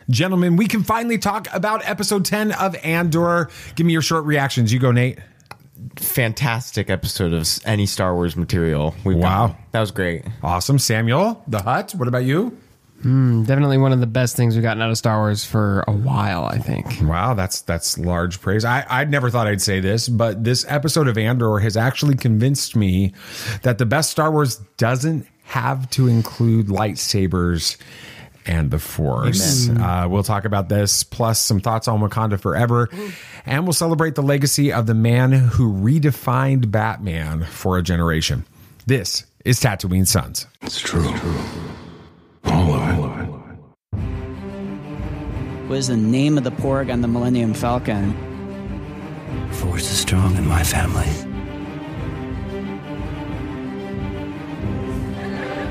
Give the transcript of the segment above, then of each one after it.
Gentlemen, we can finally talk about episode 10 of Andor. Give me your short reactions. You go, Nate. Fantastic episode of any Star Wars material we've Wow. done. That was great. Awesome. Samuel, the Hutt, what about you? Definitely one of the best things we've gotten out of Star Wars for a while, I think. Wow, that's large praise. I'd never thought I'd say this, but this episode of Andor has actually convinced me that the best Star Wars doesn't have to include lightsabers and the Force. We'll talk about this, plus some thoughts on Wakanda Forever, and we'll celebrate the legacy of the man who redefined Batman for a generation. This is Tatooine Sons. It's true. All of it. What is the name of the porg on the Millennium Falcon? Force is strong in my family.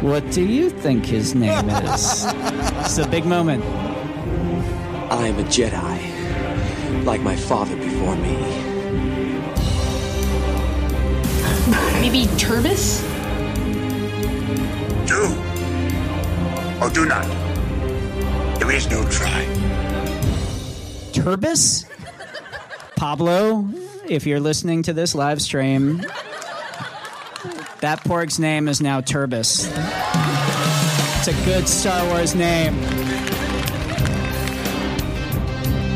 What do you think his name is? It's a big moment. I am a Jedi, like my father before me. Maybe Turbis? Do or do not. There is no try. Turbis? Pablo, if you're listening to this live stream, that porg's name is now Turbis. It's a good Star Wars name.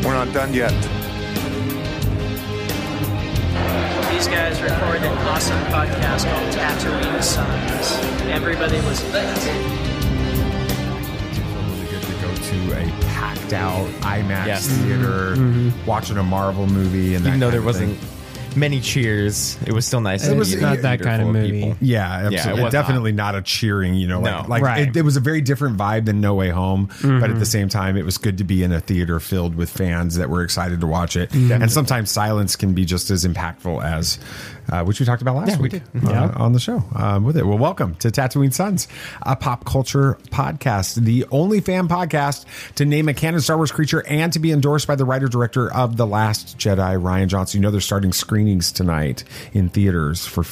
We're not done yet. These guys recorded an awesome podcast called Tatooine Sons. Everybody was To a packed out IMAX theater, watching a Marvel movie, and Even though there wasn't many cheers, it was still nice. It was not that kind of movie. Yeah, absolutely. it was definitely not a cheering, Right. It was a very different vibe than No Way Home, but at the same time, it was good to be in a theater filled with fans that were excited to watch it. And sometimes silence can be just as impactful as which we talked about last week on the show with it. Well, welcome to Tatooine Sons, a pop culture podcast, the only fan podcast to name a canon Star Wars creature and to be endorsed by the writer-director of The Last Jedi, Rian Johnson. You know they're starting screenings tonight in theaters for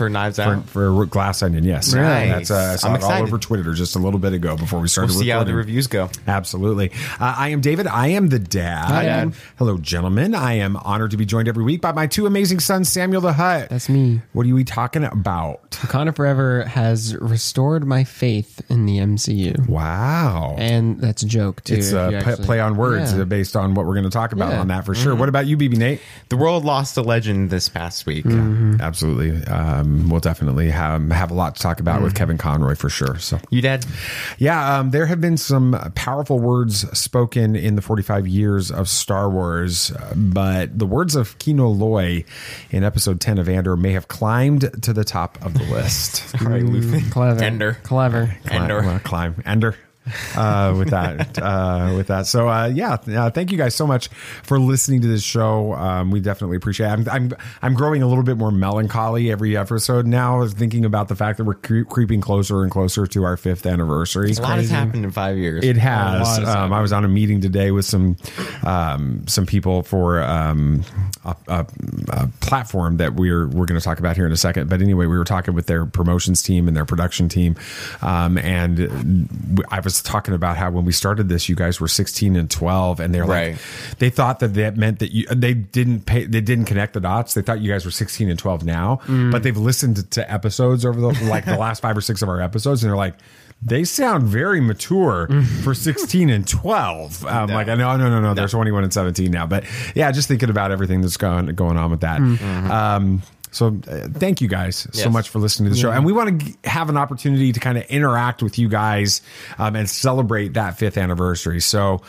Knives Out? for Glass Onion. Yes, Nice. that's I saw I'm it all excited. over Twitter just a little bit ago before we started. We'll see how recording. the reviews go. Absolutely. I am David. I am the dad. Hi, Dad. Hello, gentlemen. I am honored to be joined every week by my two amazing sons, Samuel the Hutt. That's me. What are we talking about? Wakanda Forever has restored my faith in the MCU. Wow. And that's a joke, too. It's a play on words based on what we're going to talk about on that for sure. What about you, BB Nate? The world lost a legend this past week. Absolutely. We'll definitely have a lot to talk about with Kevin Conroy for sure. So You dad? yeah, there have been some powerful words spoken in the 45 years of Star Wars, but the words of Kino Loy in episode 10 of Andor may have climbed to the top of the list. Right, Luthen. Clever. Ender. Clever. Andor. Climb. Ender. With that. So thank you guys so much for listening to this show. We definitely appreciate it. I'm growing a little bit more melancholy every episode now, thinking about the fact that we're creeping closer and closer to our 5th anniversary. A lot has happened in 5 years. It has. I was on a meeting today with some people for a platform that we're going to talk about here in a second. But anyway, we were talking with their promotions team and their production team, and I was talking about how when we started this, you guys were 16 and 12, and they're like, they thought that meant that they didn't connect the dots. They thought you guys were 16 and 12 now, but they've listened to episodes over the last 5 or 6 of our episodes, and they're like, they sound very mature for 16 and 12. Like, no, they're 21 and 17 now. But yeah, just thinking about everything that's going on with that. So thank you guys so much for listening to the show. And we want to have an opportunity to kind of interact with you guys and celebrate that 5th anniversary. So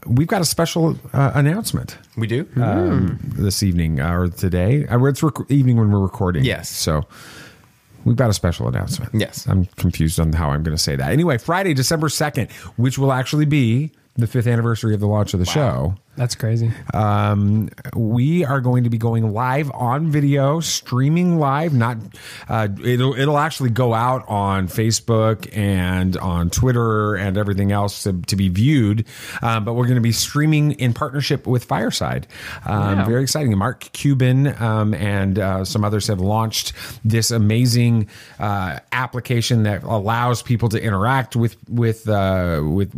we've got a special announcement. We do? This evening or today. It's evening when we're recording. Yes. So we've got a special announcement. Yes. I'm confused on how I'm going to say that. Anyway, Friday, December 2nd, which will actually be the 5th anniversary of the launch of the show. That's crazy. We are going to be going live on video, streaming live. Not it'll actually go out on Facebook and on Twitter and everything else to be viewed. But we're going to be streaming in partnership with Fireside. Very exciting. Mark Cuban and some others have launched this amazing application that allows people to interact with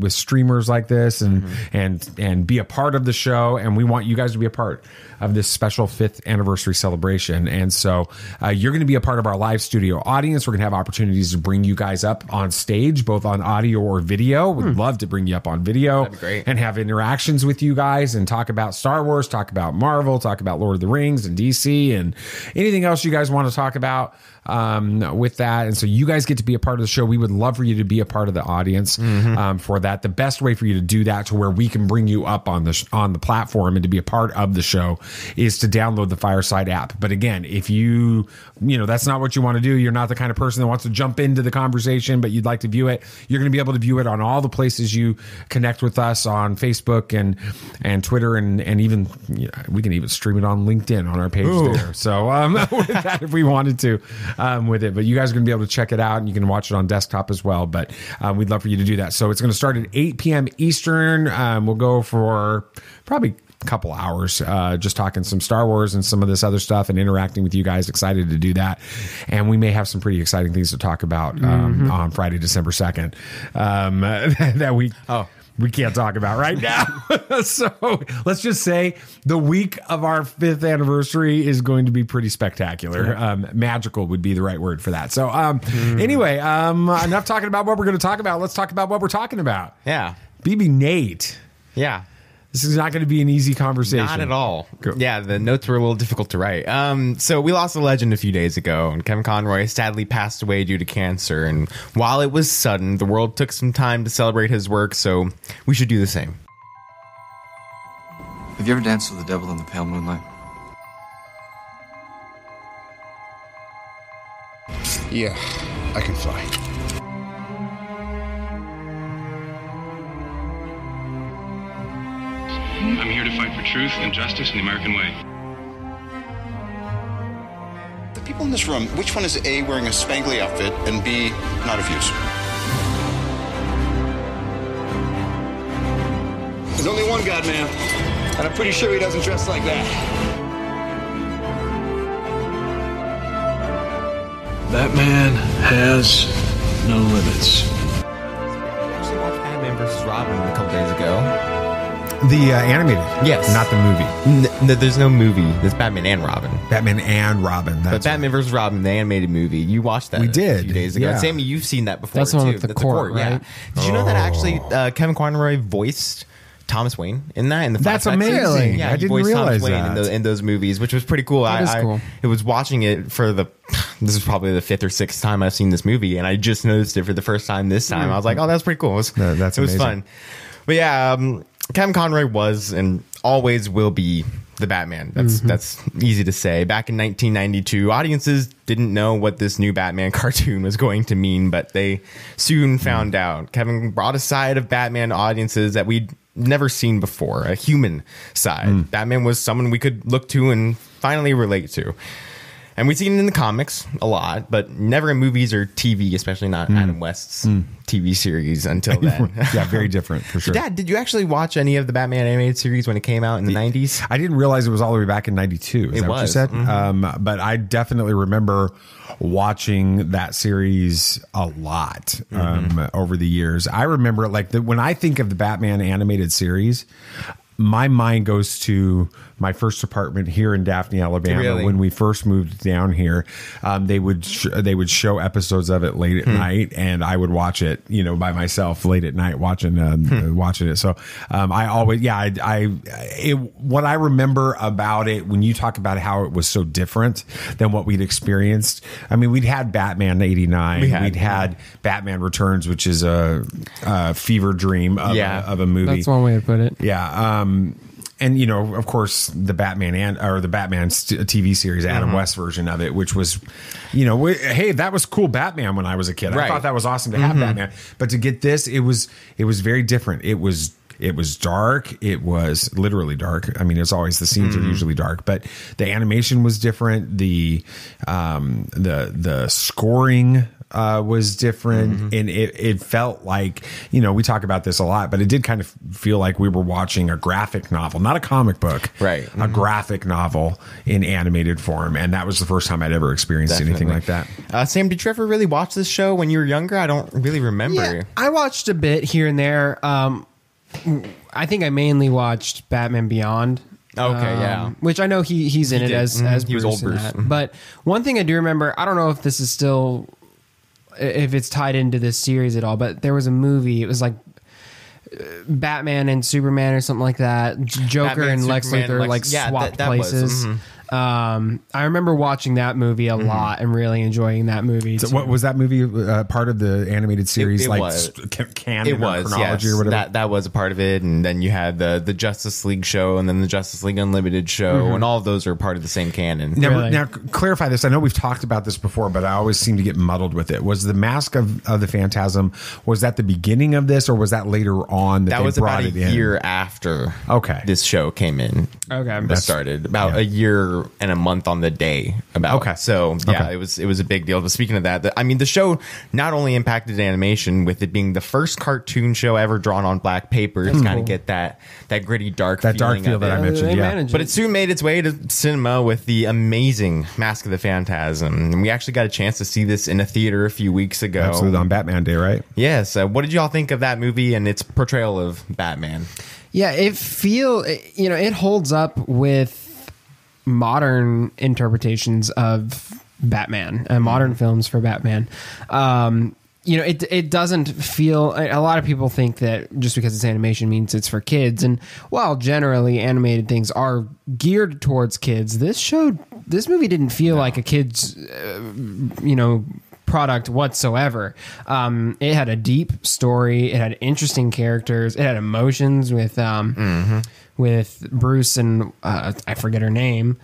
streamers like this and be a part of the show. And we want you guys to be a part of this special 5th anniversary celebration. And so you're going to be a part of our live studio audience. We're going to have opportunities to bring you guys up on stage, both on audio or video. We'd love to bring you up on video and have interactions with you guys and talk about Star Wars, talk about Marvel, talk about Lord of the Rings and DC and anything else you guys want to talk about with that. And so you guys get to be a part of the show. We would love for you to be a part of the audience for that. The best way for you to do that to where we can bring you up on the platform and to be a part of the show is to download the Fireside app. But again, if you that's not what you want to do, you're not the kind of person that wants to jump into the conversation, but you'd like to view it, you're going to be able to view it on all the places you connect with us on Facebook and Twitter and even we can even stream it on LinkedIn on our page there. So with that, if we wanted to with it, but you guys are going to be able to check it out and you can watch it on desktop as well. But we'd love for you to do that. So it's going to start at 8 p.m. Eastern. We'll go for probably a couple hours just talking some Star Wars and some of this other stuff and interacting with you guys. Excited to do that. And we may have some pretty exciting things to talk about on Friday, December 2nd that we can't talk about right now. So let's just say the week of our 5th anniversary is going to be pretty spectacular. Magical would be the right word for that. So anyway, enough talking about what we're going to talk about. Let's talk about what we're talking about. Yeah. BB Nate. Yeah. This is not going to be an easy conversation. Not at all. Cool. Yeah, the notes were a little difficult to write. So we lost a legend a few days ago, and Kevin Conroy sadly passed away due to cancer. And while it was sudden, the world took some time to celebrate his work, so we should do the same. Have you ever danced with the devil in the pale moonlight? Yeah, I can fly. I'm here to fight for truth and justice in the American way. The people in this room, which one is A, wearing a spangly outfit, and B, not of use? There's only one God, man, and I'm pretty sure he doesn't dress like that. Batman has no limits. I actually watched Batman vs. Robin a couple days ago. The animated. Yes. Not the movie. No, there's no movie. There's Batman and Robin. Batman and Robin. But Batman vs. Robin, the animated movie, you watched that we did. a few days ago. Yeah. Sammy, you've seen that before, That's the one with the court, right? Yeah. Did you know that actually Kevin Conroy voiced Thomas Wayne in that? In the That's flashbacks? amazing. Yeah, I didn't realize that. in those movies, which was pretty cool. That is cool. It was watching it for this is probably the 5th or 6th time I've seen this movie, and I just noticed it for the first time this time. I was like, oh, that's pretty cool. It was fun. But yeah, Kevin Conroy was and always will be the Batman. That's easy to say. Back in 1992, audiences didn't know what this new Batman cartoon was going to mean, but they soon found out. Kevin brought a side of Batman to audiences that we'd never seen before, a human side. Batman was someone we could look to and finally relate to. And we've seen it in the comics a lot, but never in movies or TV, especially not Adam West's TV series until then. Yeah, very different for sure. Dad, did you actually watch any of the Batman animated series when it came out in the 90s? I didn't realize it was all the way back in 92. Is that what you said? But I definitely remember watching that series a lot over the years. I remember when I think of the Batman animated series, my mind goes to my first apartment here in Daphne, Alabama. Really? When we first moved down here. They would show episodes of it late at night, and I would watch it, by myself late at night watching it. So I always, what I remember about it when you talk about how it was so different than what we'd experienced. I mean, we'd had Batman '89, we'd had Batman Returns, which is a fever dream of a movie. That's one way to put it. Yeah. And of course, the Batman TV series, Adam West version of it, which was, hey, that was cool Batman when I was a kid. Right. I thought that was awesome to have Batman, but to get this, it was very different. It was It was dark. It was literally dark. I mean, it's always, the scenes are usually dark, but the animation was different. The scoring was different, and it felt like, we talk about this a lot, but it did kind of feel like we were watching a graphic novel, not a comic book, right? A graphic novel in animated form, and that was the first time I'd ever experienced anything like that. Sam, did you ever really watch this show when you were younger? I don't really remember. Yeah, I watched a bit here and there. I think I mainly watched Batman Beyond. Okay, yeah. Which I know he's in it as Bruce. He was old Bruce. But one thing I do remember, I don't know if this is still, if it's tied into this series at all, but there was a movie. It was like Batman and Superman or something like that. Joker and Lex Luthor swapped places. I remember watching that movie a lot and really enjoying that movie. So what was that movie part of the animated series? It was canon or chronology or whatever? That was a part of it, and then you had the Justice League show, and then the Justice League Unlimited show, and all of those are part of the same canon. Now, clarify this. I know we've talked about this before, but I always seem to get muddled with it. Was the Mask of the Phantasm, was that the beginning of this, or was that later on that was they brought about it a in? year after this show came in. Okay, started about a year and a month on the day about. Okay. So it was a big deal. But speaking of that, the show not only impacted animation with it being the first cartoon show ever drawn on black paper to kind of get that gritty dark feel that I mentioned. But it soon made its way to cinema with the amazing Mask of the Phantasm. And we actually got a chance to see this in a theater a few weeks ago. Absolutely, on Batman Day, right? Yes. What did y'all think of that movie and its portrayal of Batman? Yeah, it holds up with modern interpretations of Batman and modern films for Batman. It doesn't feel, a lot of people think that just because it's animation means it's for kids, and while generally animated things are geared towards kids, this movie didn't feel like a kid's product whatsoever. It had a deep story, it had interesting characters, it had emotions with Bruce and I forget her name,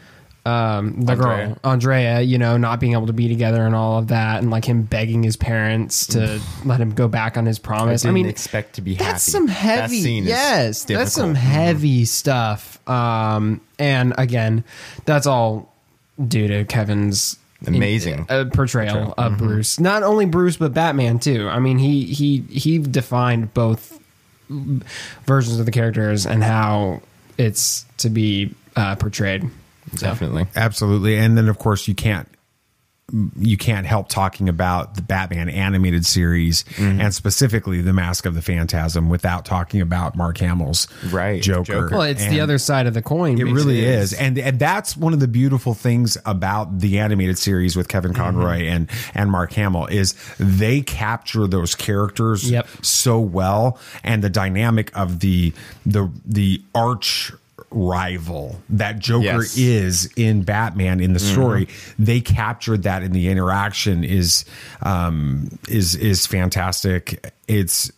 girl Andrea, not being able to be together and all of that, and like him begging his parents to let him go back on his promise. I mean, expect to be happy. That's some heavy, that's some heavy stuff. And again, that's all due to Kevin's amazing portrayal of Bruce. Not only Bruce, but Batman too. I mean, he defined both versions of the characters and how it's to be portrayed. Definitely. Absolutely. And then of course you can't help talking about the Batman animated series and specifically the Mask of the Phantasm without talking about Mark Hamill's Joker. Well, it's the other side of the coin. It really is. And that's one of the beautiful things about the animated series with Kevin Conroy and Mark Hamill is they capture those characters so well, and the dynamic of the arch rival that Joker is in Batman in the story. They captured that in the interaction is fantastic. It's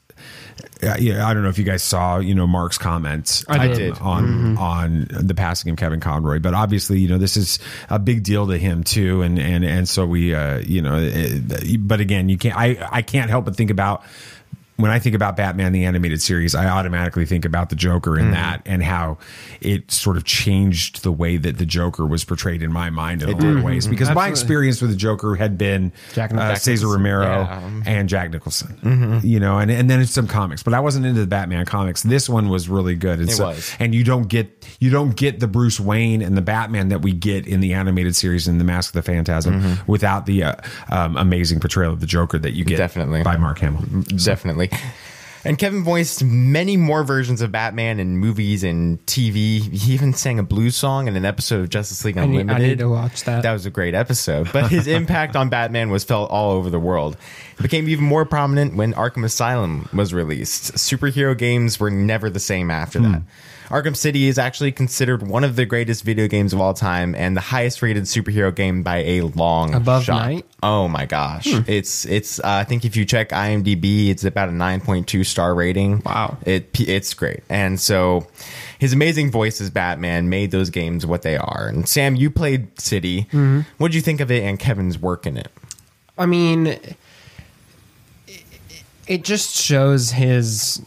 I don't know if you guys saw Mark's comments I did. on the passing of Kevin Conroy, but obviously this is a big deal to him too, and so we but again, I can't help but think about, when I think about Batman the animated series, I automatically think about the Joker in that, and how it sort of changed the way that the Joker was portrayed in my mind in a lot of ways. Because my experience with the Joker had been Cesar Romero and Jack Nicholson, and then it's some comics, but I wasn't into the Batman comics. This one was really good, and you don't get the Bruce Wayne and the Batman that we get in the animated series in the Mask of the Phantasm without the amazing portrayal of the Joker that you get by Mark Hamill. Definitely. And Kevin voiced many more versions of Batman in movies and TV. He even sang a blues song in an episode of Justice League Unlimited. I need to watch that. That was a great episode. But his impact on Batman was felt all over the world. It became even more prominent when Arkham Asylum was released. Superhero games were never the same after that. Arkham City is actually considered one of the greatest video games of all time and the highest rated superhero game by a long above shot. Night. Oh my gosh. It's I think if you check IMDb, it's about a 9.2 star rating. Wow. It's great. And so his amazing voice as Batman made those games what they are. And Sam, you played City. What did you think of it and Kevin's work in it? I mean, it just shows his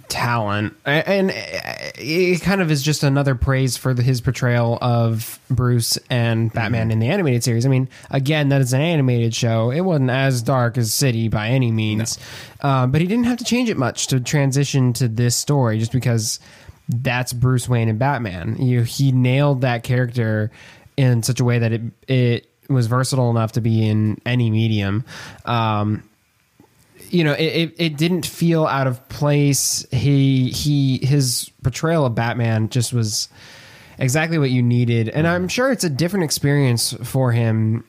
talent, and it kind of is just another praise for his portrayal of Bruce and Batman in the animated series. I mean, again, that is an animated show. It wasn't as dark as City by any means, but he didn't have to change it much to transition to this story, just because that's Bruce Wayne and Batman. He nailed that character in such a way that it was versatile enough to be in any medium. It didn't feel out of place. His portrayal of Batman just was exactly what you needed, and I'm sure it's a different experience for him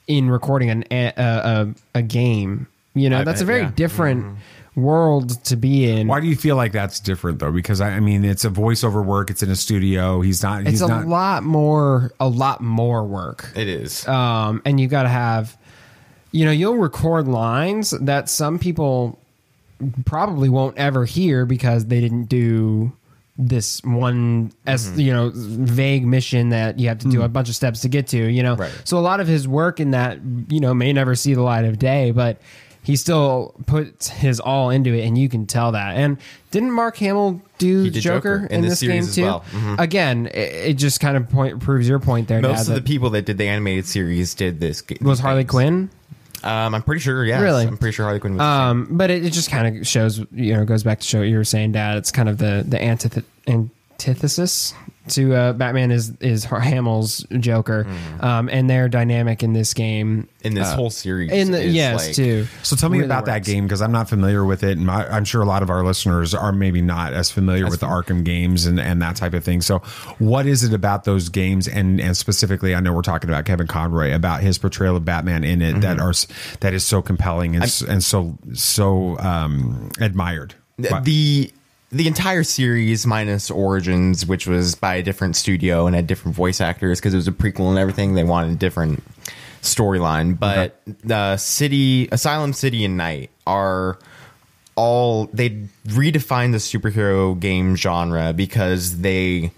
in recording a game. That's a very different world to be in. Why do you feel like that's different though? Because I mean, it's a voiceover work. It's in a studio. It's a lot more work. It is. And you got to have, you'll record lines that some people probably won't ever hear because they didn't do this one vague mission that you have to do a bunch of steps to get to, Right. So a lot of his work in that, may never see the light of day, but he still puts his all into it, and you can tell that. And didn't Mark Hamill do Joker in this game too? Well. Mm-hmm. Again, it just kind of proves your point there. Most of the people that did the animated series did this. Was Harley Quinn? I'm pretty sure. Yes, really. I'm pretty sure Harley Quinn was. But it just kind of shows, goes back to show what you were saying, Dad. It's kind of the antithesis to Batman is Hamill's Joker, and their dynamic in this game, in this whole series. Too. So tell me about that game, because I'm not familiar with it, and I'm sure a lot of our listeners are maybe not as familiar with the Arkham games and that type of thing. So what is it about those games, and specifically, I know we're talking about Kevin Conroy, about his portrayal of Batman in it, that is so compelling and so admired? The entire series, minus Origins, which was by a different studio and had different voice actors because it was a prequel and everything, they wanted a different storyline. But Asylum City and Night are all, they redefined the superhero game genre because they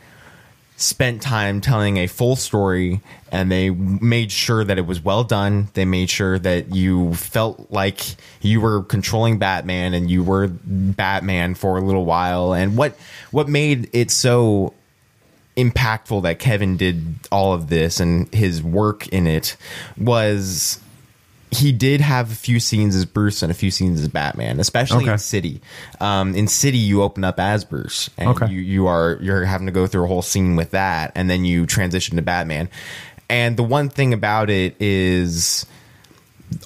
spent time telling a full story, and they made sure that it was well done. They made sure that you felt like you were controlling Batman and you were Batman for a little while. And what made it so impactful that Kevin did all of this and his work in it was he did have a few scenes as Bruce and a few scenes as Batman, especially in City. In City, you open up as Bruce, and you're having to go through a whole scene with that, and then you transition to Batman. And the one thing about it is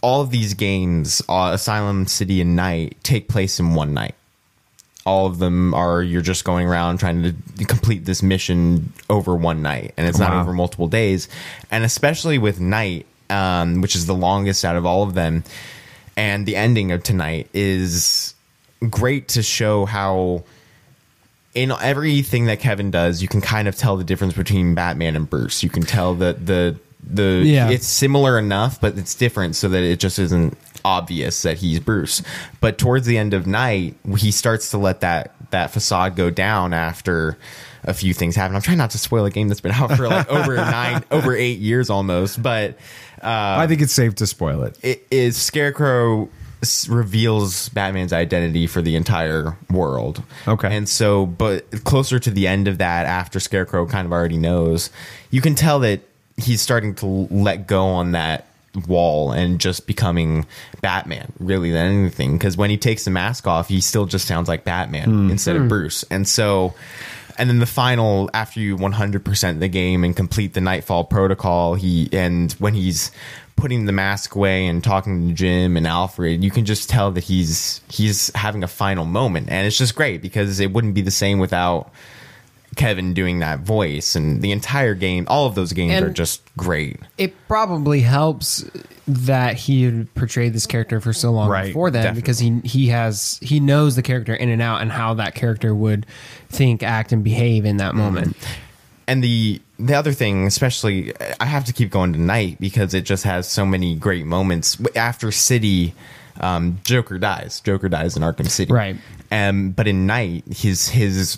all of these games, Asylum, City, and Night, take place in one night. All of them you're just going around trying to complete this mission over one night, and it's not over multiple days. And especially with Night, which is the longest out of all of them, and the ending of tonight is great to show how in everything that Kevin does, you can kind of tell the difference between Batman and Bruce. You can tell that it's similar enough, but it's different so that it just isn't obvious that he's Bruce. But towards the end of Night, he starts to let that facade go down after a few things happen. I'm trying not to spoil a game that's been out for like over 8 years almost, but I think it's safe to spoil it. It is Scarecrow reveals Batman's identity for the entire world. Okay. And so, but closer to the end of that, after Scarecrow kind of already knows, you can tell that he's starting to let go on that wall and just becoming Batman really than anything. Because when he takes the mask off, he still just sounds like Batman instead of Bruce. And so, and then the final, after you 100% the game and complete the Nightfall protocol, when he's putting the mask away and talking to Jim and Alfred, you can just tell that he's having a final moment. And it's just great because it wouldn't be the same without Kevin doing that voice. And the entire game, all of those games are just great. It probably helps that he had portrayed this character for so long before then, because he knows the character in and out and how that character would think, act, and behave in that moment. And the other thing, especially, I have to keep going to Night because it just has so many great moments. After City, Joker dies. Joker dies in Arkham City. Right. But in Night, his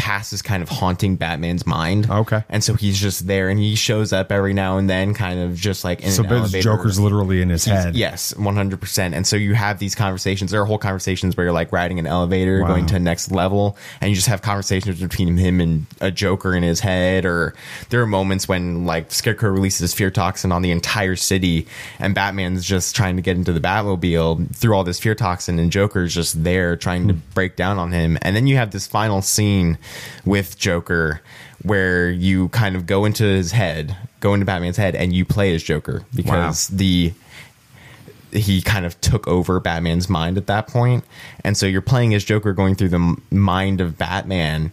past is kind of haunting Batman's mind. Okay. And so he's just there, and he shows up every now and then, kind of just like in so an elevator. Joker's literally in his head. Yes, 100%. And so you have these conversations. There are whole conversations where you're like riding an elevator, going to the next level, and you just have conversations between him and a Joker in his head. Or there are moments when like Scarecrow releases fear toxin on the entire city, and Batman's just trying to get into the Batmobile through all this fear toxin, and Joker's just there trying to break down on him. And then you have this final scene with Joker where you kind of go into Batman's head, and you play as Joker, because he kind of took over Batman's mind at that point. And so you're playing as Joker going through the mind of Batman,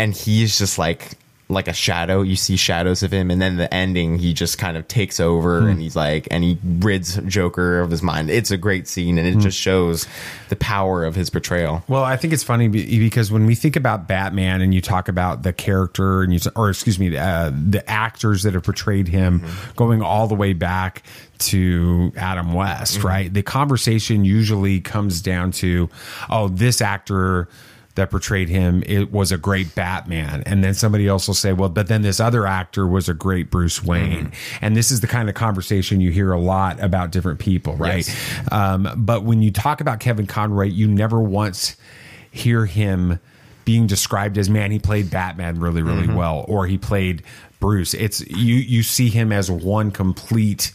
and he's just like a shadow. You see shadows of him, and then the ending, he just kind of takes over and he's like, and he rids Joker of his mind. It's a great scene, and it just shows the power of his portrayal. Well, I think it's funny because when we think about Batman and you talk about the character and the actors that have portrayed him going all the way back to Adam West, right? The conversation usually comes down to, oh, this actor that portrayed him, it was a great Batman. And then somebody else will say, well, but then this other actor was a great Bruce Wayne. And this is the kind of conversation you hear a lot about different people, right? Yes. But when you talk about Kevin Conroy, you never once hear him being described as, man, he played Batman really, really well, or he played Bruce. It's you see him as one complete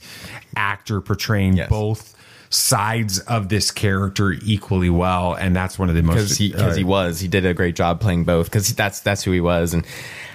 actor portraying both sides of this character equally well, and that's one of the most because he did a great job playing both, because that's who he was. And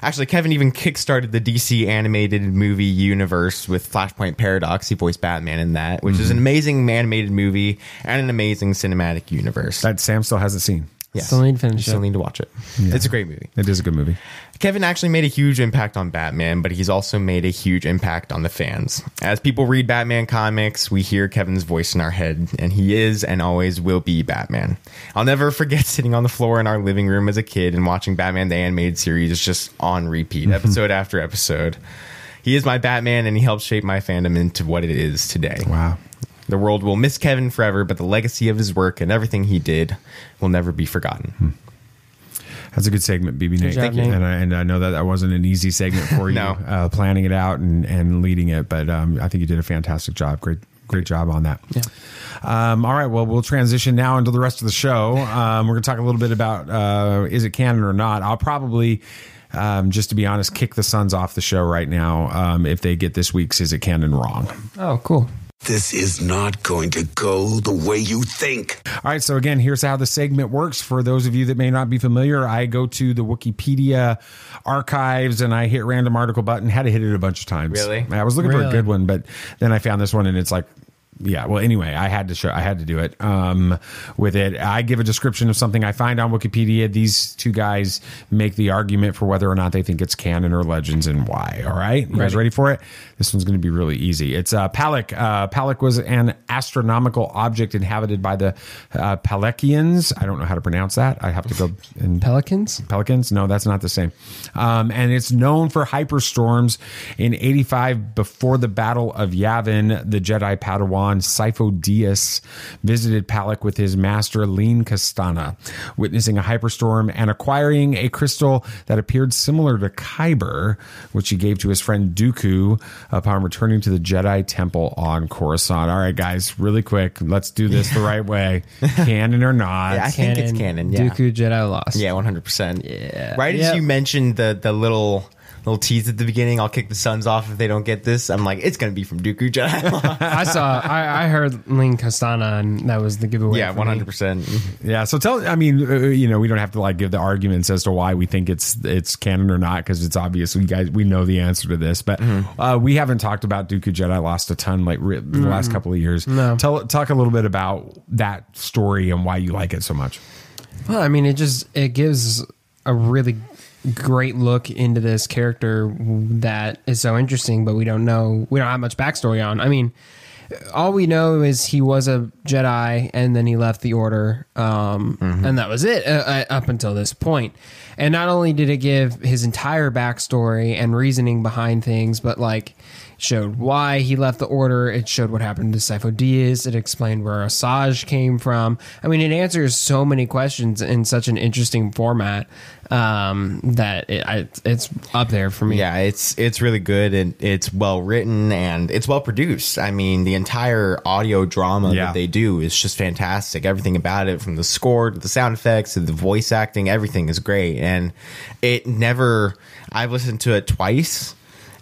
actually, Kevin even kickstarted the DC animated movie universe with Flashpoint Paradox. He voiced Batman in that, which is an amazing animated movie and an amazing cinematic universe that Sam still hasn't seen. Yes. Still need to finish it. Still need to watch it. Yeah. It's a great movie. It is a good movie. Kevin actually made a huge impact on Batman, but he's also made a huge impact on the fans. As people read Batman comics, we hear Kevin's voice in our head, and he is and always will be Batman. I'll never forget sitting on the floor in our living room as a kid and watching Batman the Animated Series just on repeat, episode after episode. He is my Batman, and he helped shape my fandom into what it is today. Wow. The world will miss Kevin forever, but the legacy of his work and everything he did will never be forgotten. That's a good segment, BB Nate. Thank you. And I know that wasn't an easy segment for you, planning it out and leading it, but I think you did a fantastic job. Great job on that. Yeah. All right, well, we'll transition now into the rest of the show. We're going to talk a little bit about is it canon or not. I'll probably, just to be honest, kick the Suns off the show right now if they get this week's Is It Canon wrong. Oh, cool. This is not going to go the way you think. All right, so again, here's how the segment works. For those of you that may not be familiar, I go to the Wikipedia archives and I hit random article button. Had to hit it a bunch of times. Really? I was looking for a good one, but then I found this one and it's like, yeah, well, anyway, I had to do it with it. I give a description of something I find on Wikipedia. These two guys make the argument for whether or not they think it's canon or legends and why. All right? You guys ready for it? This one's going to be really easy. It's Palak. Palak was an astronomical object inhabited by the Palekians. I don't know how to pronounce that. I have to go. Pelicans? Pelicans? No, that's not the same. And it's known for hyperstorms. In 85, before the Battle of Yavin, the Jedi Padawan Sifo-Dyas visited Palak with his master Leen Kastana, witnessing a hyperstorm and acquiring a crystal that appeared similar to Kyber, which he gave to his friend Dooku upon returning to the Jedi Temple on Coruscant. All right, guys, really quick, let's do this the right way. Canon or not? Yeah, I think it's canon. Yeah. Dooku Jedi lost. Yeah, 100%. Yeah. Right as you mentioned the little tease at the beginning, I'll kick the Suns off if they don't get this. I'm like, it's going to be from Dooku Jedi. I heard Leen Kastana, and that was the giveaway. Yeah, 100%. Yeah, so we don't have to like give the arguments as to why we think it's canon or not, because it's obvious. We know the answer to this, but we haven't talked about Dooku Jedi lost a ton the last couple of years. No. Talk a little bit about that story and why you like it so much. Well, I mean, it gives a really great look into this character that is so interesting, but we don't have much backstory on. I mean, all we know is he was a Jedi and then he left the Order, and that was it up until this point. And not only did it give his entire backstory and reasoning behind things, but like showed why he left the Order. It showed what happened to Sifo Dyas. It explained where Asajj came from. I mean, it answers so many questions in such an interesting format that it's up there for me. Yeah, it's really good, and it's well written, and it's well produced. I mean, the entire audio drama that they do is just fantastic. Everything about it, from the score to the sound effects to the voice acting, everything is great. And it never, I've listened to it twice,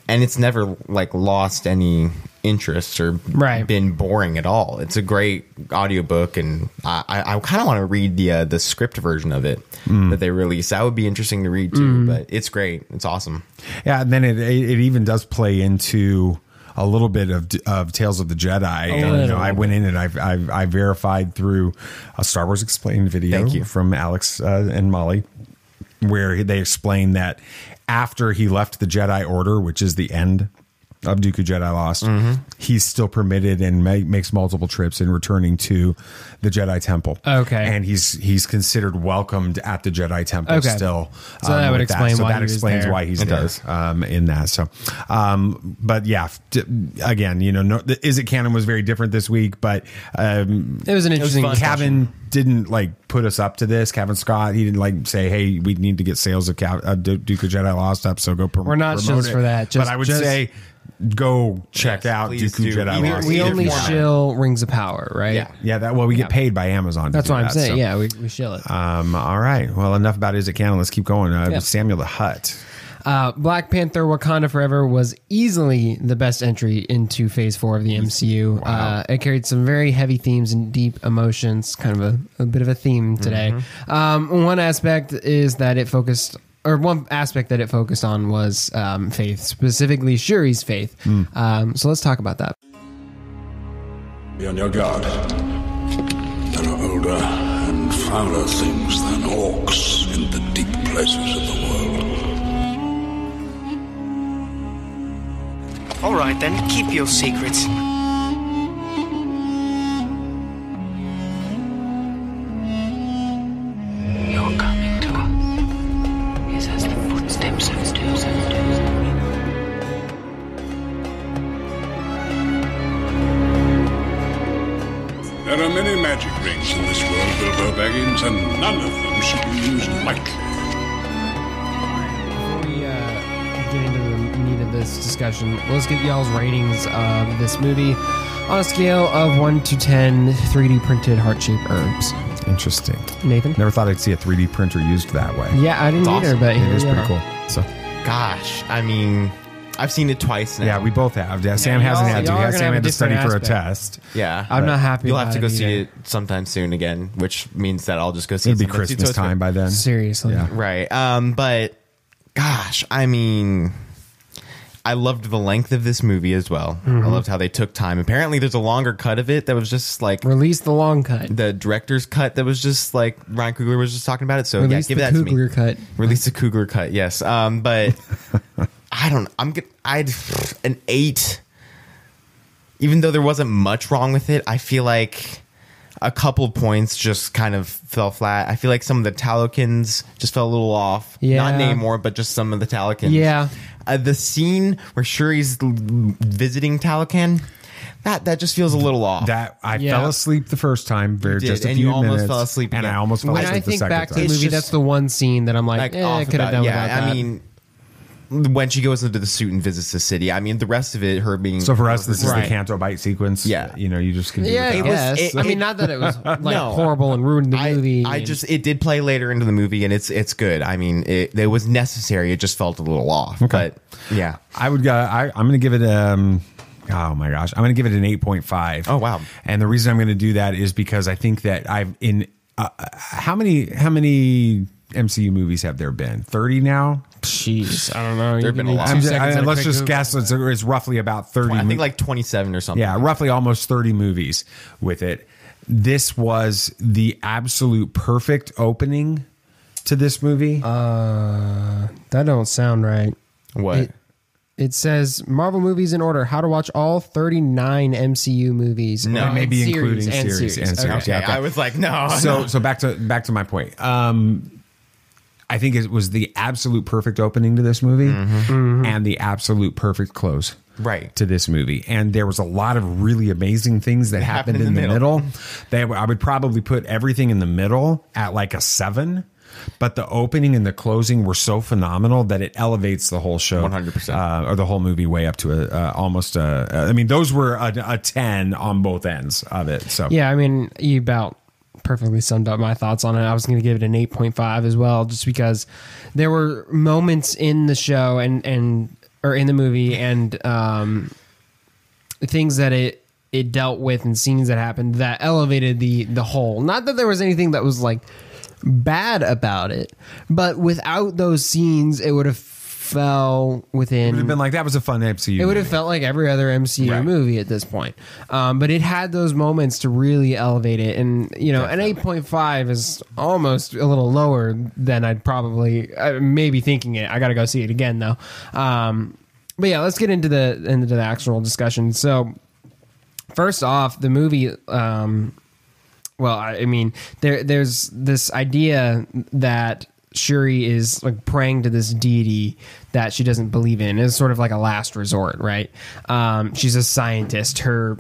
and it's never like lost any interest or been boring at all. It's a great audiobook, and I kind of want to read the script version of it that they released. That would be interesting to read too, but it's great. It's awesome. Yeah, and then it even does play into a little bit of Tales of the Jedi. I went in and I verified through a Star Wars Explained video from Alex and Molly, where they explain that after he left the Jedi Order, which is the end of Dooku Jedi Lost, he's still permitted and makes multiple trips in returning to the Jedi Temple. Okay, and he's considered welcomed at the Jedi Temple still. So that would explain why he explains why he's there in that. So, but yeah, again, Is It Canon was very different this week, but it was an interesting. Kevin didn't like put us up to this. Kevin Scott, he didn't like say, "Hey, we need to get sales of Dooku Jedi Lost up." So go promote. We're not shows for that. But I would say, go check out Dooku Jedi Lost. We only shill Rings of Power, right? Yeah. We get paid by Amazon. That's what I'm saying. So. Yeah, we shill it. All right. Well, enough about Is It Canon. Let's keep going. Samuel the Hutt. Black Panther: Wakanda Forever was easily the best entry into Phase 4 of the MCU. Wow. It carried some very heavy themes and deep emotions, kind of a bit of a theme today. One aspect is that it focused, or one aspect that it focused on was faith, specifically Shuri's faith. So let's talk about that. Be on your guard. There are older and fouler things than orcs in the deep places of the world. All right, then, keep your secrets. Your coming to is as the footsteps of do's and do's. There are many magic rings in this world, Bilbo Baggins, and none of them should be used lightly. Before we get into the meat of this discussion, let's get y'all's ratings of this movie on a scale of 1 to 10 3D printed heart-shaped herbs. Interesting. Nathan? Never thought I'd see a 3D printer used that way. Yeah, I didn't either, but it is pretty cool. So, gosh, I mean, I've seen it twice now. Yeah, we both have. Yeah, Sam hasn't had to. Sam had to study for a test. Yeah, I'm not happy. You'll have to go see it sometime soon again, which means that I'll just go see it. It'll be Christmas time by then. Seriously, yeah. Right? But gosh, I mean, I loved the length of this movie as well. I loved how they took time. Apparently, there's a longer cut of it that was just like release the long cut, the director's cut that was just like Ryan Coogler was just talking about it. So release give the that to me. Coogler cut. Release the Coogler cut. Yes, but I don't. I'd an 8. Even though there wasn't much wrong with it, I feel like a couple points just kind of fell flat. I feel like some of the Talokins just fell a little off. Yeah. Not Namor, but just some of the Talokins. Yeah. The scene where Shuri's visiting Talokan, that just feels a little off. That I fell asleep the first time, just a few minutes, almost fell asleep and again. I almost fell When asleep I the think second back time. to the movie, that's the one scene that I'm like I could have done without that. I mean, when she goes into the suit and visits the city, I mean, the rest of it, her being so for us, this is the Canto Bite sequence. Yeah, you just can do I guess. I mean, not that it was like horrible and ruined the movie. It did play later into the movie, and it's good. I mean, it was necessary. It just felt a little off. Okay. But yeah, I'm going to give it oh my gosh, I'm going to give it an 8.5. Oh wow! And the reason I'm going to do that is because I think that I've in how many MCU movies have there been? 30 now? Jeez, I don't know. There've been a lot. Let's just guess. It's roughly about 30. I think like 27 or something. Yeah, roughly almost 30 movies with it. This was the absolute perfect opening to this movie. That don't sound right. What? It says Marvel movies in order. How to watch all 39 MCU movies. No, maybe including series. Okay. Yeah. I was like, no. So back to my point. I think it was the absolute perfect opening to this movie and the absolute perfect close to this movie. And there was a lot of really amazing things that happened in the middle. I would probably put everything in the middle at like a 7. But the opening and the closing were so phenomenal that it elevates the whole show 100%, or the whole movie way up to almost I mean, those were a 10 on both ends of it. So yeah, I mean, you about perfectly summed up my thoughts on it. I was going to give it an 8.5 as well, just because there were moments in the show or in the movie and things that it dealt with and scenes that happened that elevated the whole. Not that there was anything that was like bad about it, but without those scenes, it would have fell within. It would have been like, that was a fun MCU. It would have felt like every other MCU movie at this point. But it had those moments to really elevate it, and an 8.5 is almost a little lower than I'd probably maybe thinking it. I got to go see it again though. But yeah, let's get into the actual discussion. So first off, the movie. Well, I mean, there's this idea that Shuri is like praying to this deity that she doesn't believe in. It's sort of like a last resort, right? She's a scientist. Her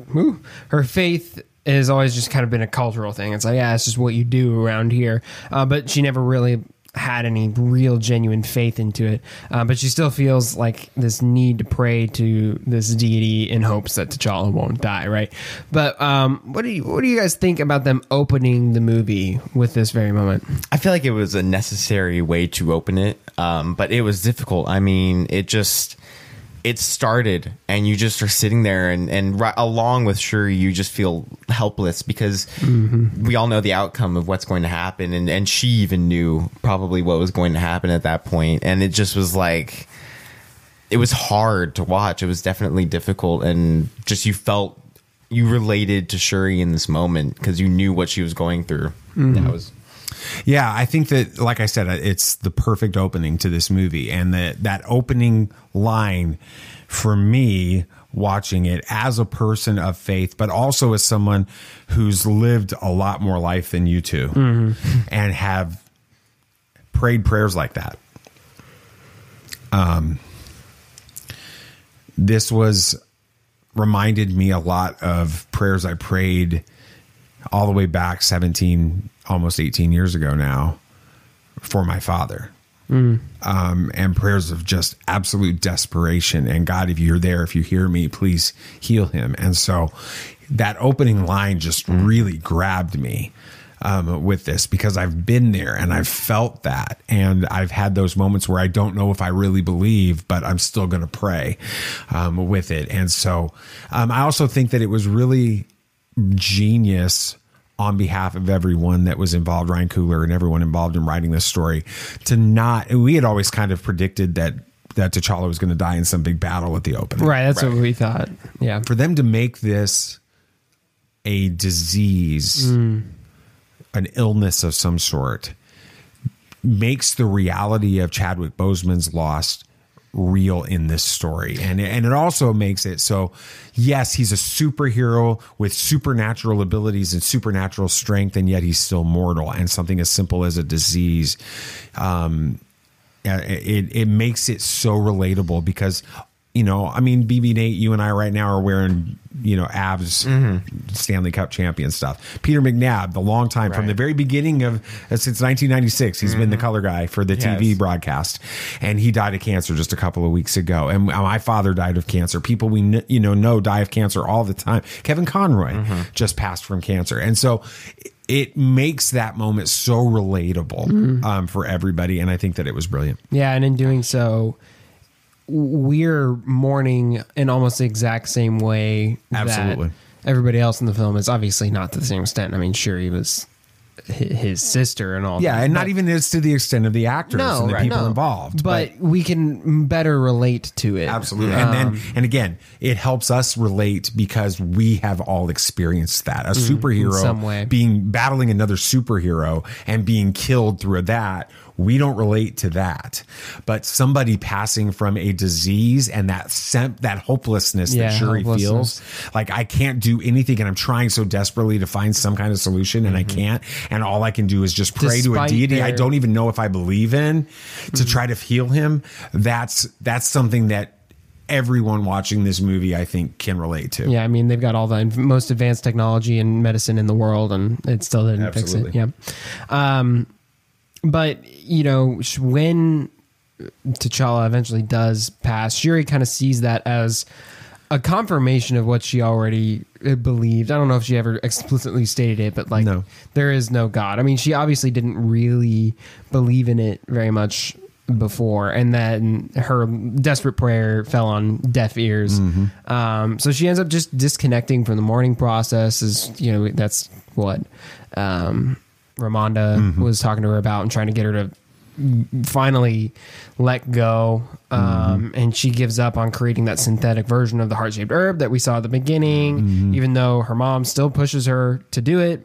faith has always just kind of been a cultural thing. It's like, yeah, it's just what you do around here. But she never really had any real genuine faith into it, but she still feels like this need to pray to this deity in hopes that T'Challa won't die, right? But what do you guys think about them opening the movie with this very moment? I feel like it was a necessary way to open it, but it was difficult. I mean, it started and you just are sitting there and right along with Shuri, you just feel helpless because we all know the outcome of what's going to happen. And she even knew probably what was going to happen at that point. And it just was like, it was hard to watch. It was definitely difficult. And just, you related to Shuri in this moment because you knew what she was going through. Yeah, I think that, like I said, it's the perfect opening to this movie. And that opening line for me, watching it as a person of faith, but also as someone who's lived a lot more life than you two and have prayed prayers like that. This reminded me a lot of prayers I prayed all the way back 17, almost 18 years ago now for my father. And prayers of just absolute desperation. And God, if you're there, if you hear me, please heal him. And so that opening line just really grabbed me with this because I've been there and I've felt that. And I've had those moments where I don't know if I really believe, but I'm still going to pray with it. And so I also think that it was really genius on behalf of everyone that was involved, Ryan Coogler and everyone involved in writing this story, we had always kind of predicted that T'Challa was going to die in some big battle at the opening. Right. That's what we thought. Yeah. For them to make this a disease, an illness of some sort, makes the reality of Chadwick Boseman's loss real in this story. And it also makes it so, yes, he's a superhero with supernatural abilities and supernatural strength, and yet he's still mortal. And something as simple as a disease, it makes it so relatable because, I mean, BB Nate, you and I right now are wearing, Avs Stanley Cup champion stuff. Peter McNabb, the long time from the very beginning since 1996, he's been the color guy for the TV broadcast, and he died of cancer just a couple of weeks ago. And my father died of cancer. People we know die of cancer all the time. Kevin Conroy just passed from cancer, and so it makes that moment so relatable for everybody. And I think that it was brilliant. Yeah, and in doing so, we're mourning in almost the exact same way Absolutely. that everybody else in the film is. Obviously not to the same extent. I mean, Shuri was his sister and all that. And not even as to the extent of the actors and the people involved. But we can better relate to it. Absolutely. And again, it helps us relate because we have all experienced that. A superhero in some way. battling another superhero and being killed through that. we don't relate to that. But somebody passing from a disease and that hopelessness that Shuri feels, like I can't do anything and I'm trying so desperately to find some kind of solution and I can't. And all I can do is just pray to a deity I don't even know if I believe in to try to heal him. That's something that everyone watching this movie, I think, can relate to. Yeah, I mean, they've got all the most advanced technology and medicine in the world, and it still didn't fix it. Yeah. But, you know, when T'Challa eventually does pass, Shuri kind of sees that as a confirmation of what she already believed. I don't know if she ever explicitly stated it, but like, there is no God. I mean, she obviously didn't really believe in it very much before, and then her desperate prayer fell on deaf ears. So she ends up just disconnecting from the mourning process. Is, you know, that's what Ramonda was talking to her about and trying to get her to finally let go. And she gives up on creating that synthetic version of the heart-shaped herb that we saw at the beginning, even though her mom still pushes her to do it.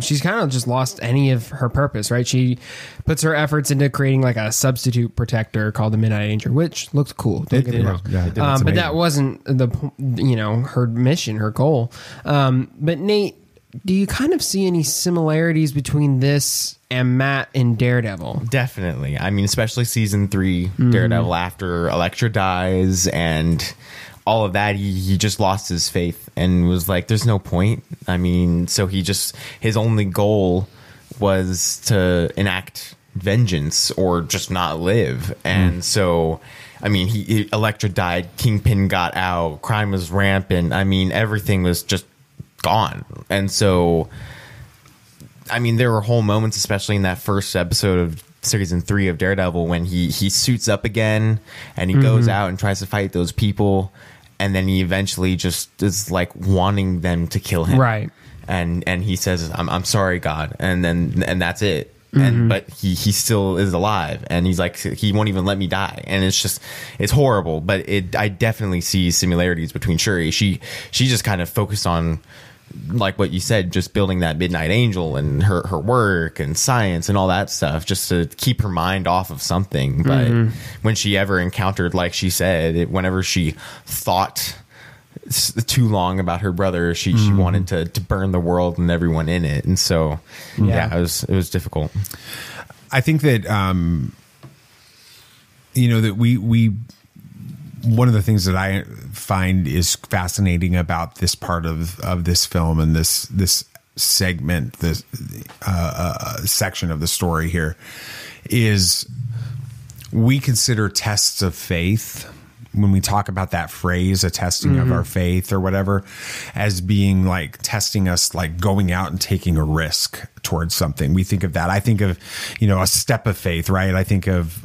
She's kind of just lost any of her purpose, right? She puts her efforts into creating like a substitute protector called the Midnight Angel, which looked cool. Don't get me wrong. But that wasn't her mission, her goal. But Nate, do you kind of see any similarities between this and Matt in Daredevil? Definitely. I mean, especially season 3 Daredevil, after Elektra dies and all of that, he just lost his faith and was like, there's no point. I mean, so his only goal was to enact vengeance or just not live. And so, I mean, Elektra died, Kingpin got out, crime was rampant. I mean, everything was just gone. And so, I mean, there were whole moments, especially in that first episode of season 3 of Daredevil, when he suits up again and he goes out and tries to fight those people, and then he eventually just is like wanting them to kill him, right? And he says, "I'm sorry, God," and that's it. But he still is alive, and he's like, he won't even let me die, and it's horrible. But I definitely see similarities between Shuri. She just kind of focused on, like what you said, just building that Midnight Angel and her work and science and all that stuff, just to keep her mind off of something. But when she ever encountered, like she said, whenever she thought too long about her brother, she wanted to burn the world and everyone in it. And so, it was difficult. I think that, that we one of the things that I find is fascinating about this part of this film and this segment, this section of the story here, is we consider tests of faith, when we talk about that phrase, a testing of our faith or whatever, as being like testing us, like going out and taking a risk towards something. We think of that. I think of, a step of faith, right? I think of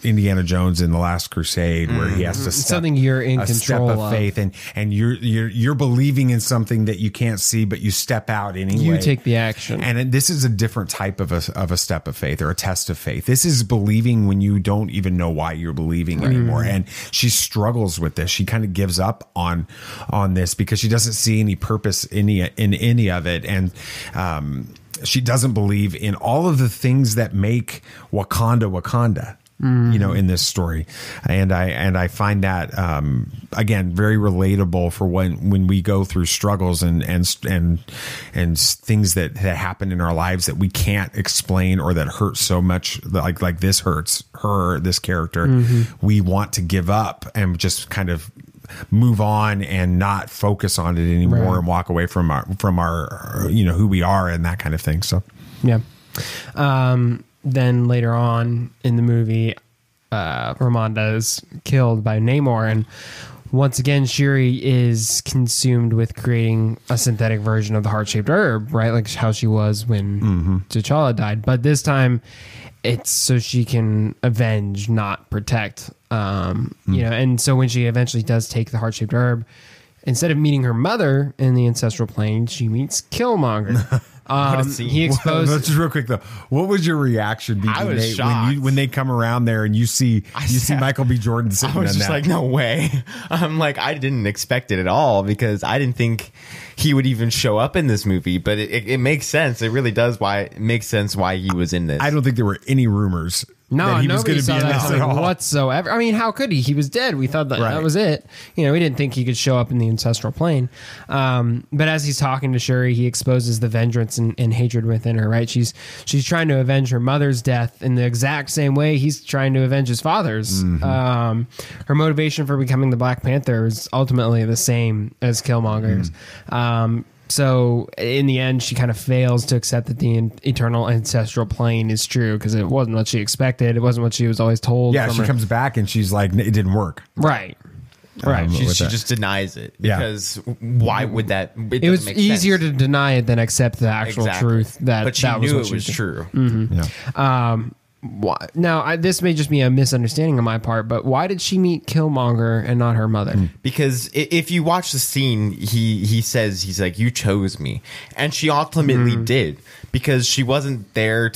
Indiana Jones in The Last Crusade, where he has to step, something you're in control of faith, and you're believing in something that you can't see, but you step out anyway. You take the action. And this is a different type of a step of faith, or a test of faith. This is believing when you don't even know why you're believing anymore. And she struggles with this. She kind of gives up on this because she doesn't see any purpose in any of it. And she doesn't believe in all of the things that make Wakanda, in this story. And I find that, again, very relatable for when we go through struggles and things that happen in our lives that we can't explain, or that hurt so much, like this hurts her, this character. We want to give up and just kind of move on and not focus on it anymore, and walk away from our who we are and that kind of thing. So then later on in the movie, Ramonda is killed by Namor, and once again Shuri is consumed with creating a synthetic version of the heart-shaped herb, right? Like how she was when T'Challa died, but this time it's so she can avenge, not protect. And so when she eventually does take the heart-shaped herb, instead of meeting her mother in the ancestral plane, she meets Killmonger. He exposed. Just real quick though, what was your reaction? I was shocked when they come around there and you see Michael B. Jordan sitting. I was on just that. like, no way. I'm like, I didn't expect it at all because I didn't think he would even show up in this movie. But it makes sense. It really does. It makes sense why he was in this. I don't think there were any rumors. No, that he was nobody going to be saw in this that at all. whatsoever. I mean, how could he? He was dead. We thought that Right. that was it. We didn't think he could show up in the ancestral plane. But as he's talking to Shuri, he exposes the vengeance and hatred within her. Right? She's trying to avenge her mother's death in the exact same way he's trying to avenge his father's. Mm-hmm. Her motivation for becoming the Black Panther is ultimately the same as Killmonger's. So in the end, she kind of fails to accept that the eternal ancestral plane is true because it wasn't what she expected. It wasn't what she was always told. Yeah, she comes back and she's like, it didn't work. Right. Right. She just denies it because why would that? It was easier to deny it than accept the actual truth that but she that knew was it was true. Yeah. Now, this may just be a misunderstanding on my part, but why did she meet Killmonger and not her mother? Because if you watch the scene, he says, he's like, you chose me. And she ultimately did because she wasn't there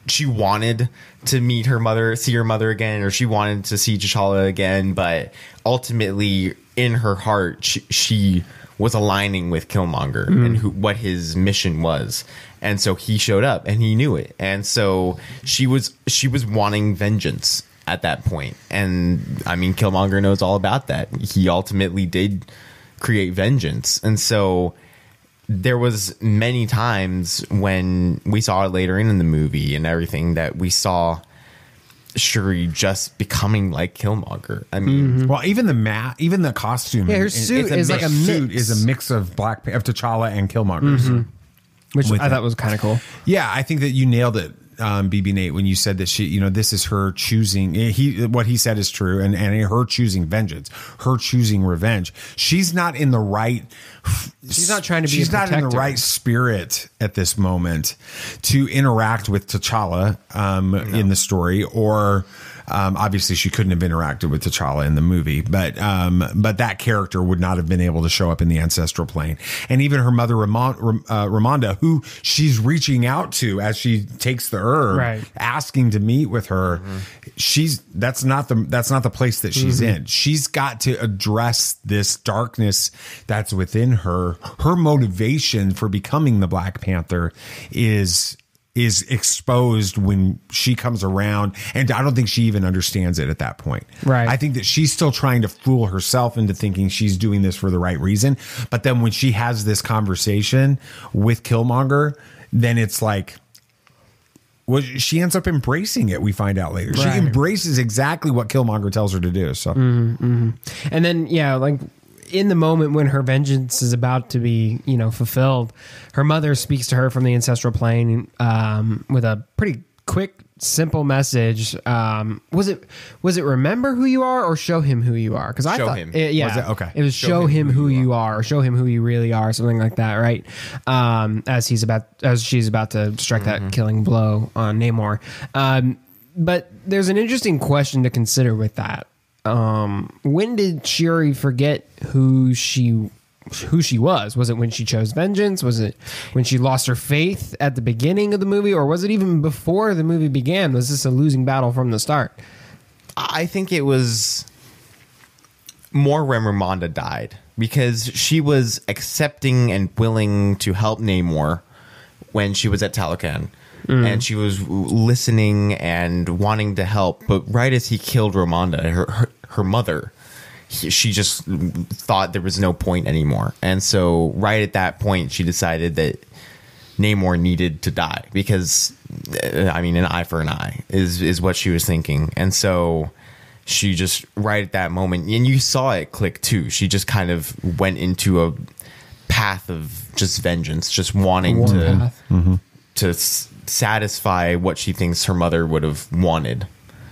she wanted to meet her mother, see her mother again, or she wanted to see T'Challa again. But ultimately, in her heart, she was aligning with Killmonger and what his mission was. And so he showed up and he knew it. And so she was wanting vengeance at that point. And I mean, Killmonger knows all about that. He ultimately did create vengeance. And so there was many times when we saw it later in the movie and everything that we saw Shuri just becoming like Killmonger. I mean, well, even the costume, her suit is like a mix. Is a mix of T'Challa and Killmonger's. Which I thought was kind of cool. Yeah, I think that you nailed it, BB Nate, when you said that she, this is her choosing. What he said is true, and her choosing vengeance, her choosing revenge. She's not in the right. She's not trying to be. She's not in the right spirit at this moment to interact with T'Challa in the story, or. Obviously, she couldn't have interacted with T'Challa in the movie, but that character would not have been able to show up in the ancestral plane. And even her mother, Ramonda, who she's reaching out to as she takes the herb, asking to meet with her, that's not the place that she's in. She's got to address this darkness that's within her. Her motivation for becoming the Black Panther is exposed when she comes around, and I don't think she even understands it at that point. Right. I think that she's still trying to fool herself into thinking she's doing this for the right reason. But then when she has this conversation with Killmonger, then it's like, well, she ends up embracing it. We find out later. She embraces exactly what Killmonger tells her to do. So, and then like. In the moment when her vengeance is about to be, fulfilled, her mother speaks to her from the ancestral plane with a pretty quick, simple message. Was it remember who you are or show him who you are? Because I thought, him. Okay, it was show him who you are or show him who you really are, something like that, right? As she's about to strike that killing blow on Namor. But there's an interesting question to consider with that. When did Shuri forget who she was? Was it when she chose vengeance? Was it when she lost her faith at the beginning of the movie, or was it even before the movie began? Was this a losing battle from the start? I think it was more when Ramonda died, because she was accepting and willing to help Namor when she was at Talocan. And she was listening and wanting to help, but right as he killed Ramonda, her mother, she just thought there was no point anymore. And so right at that point, she decided that Namor needed to die because, I mean, an eye for an eye is what she was thinking. And so she just right at that moment, and you saw it click too. She just kind of went into a path of just vengeance, just wanting to satisfy what she thinks her mother would have wanted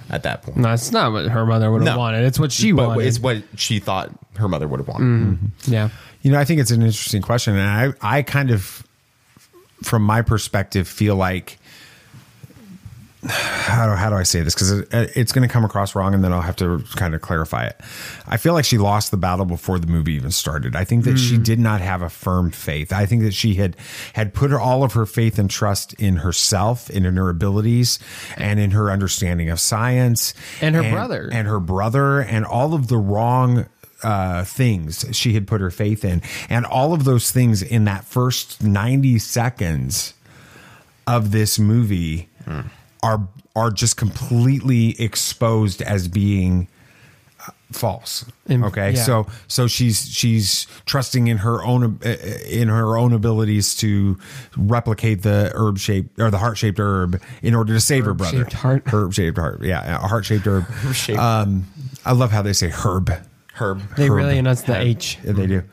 at that point. No, it's not what her mother would have wanted. It's what she wanted. It's what she thought her mother would have wanted. Yeah. I think it's an interesting question. And I kind of, from my perspective, feel like how do I say this? Because it's going to come across wrong, and then I'll have to kind of clarify it. I feel like she lost the battle before the movie even started. I think that she did not have a firm faith. I think that she had put all of her faith and trust in herself, and in her abilities, and in her understanding of science, and her brother, and all of the wrong things she had put her faith in, and all of those things in that first 90 seconds of this movie are just completely exposed as being false. Okay. Yeah. So she's trusting in her own abilities to replicate the heart-shaped herb in order to save her brother. Herb-shaped heart. Yeah. A heart-shaped herb. I love how they say herb. They really enunciate the H. Yeah, they do.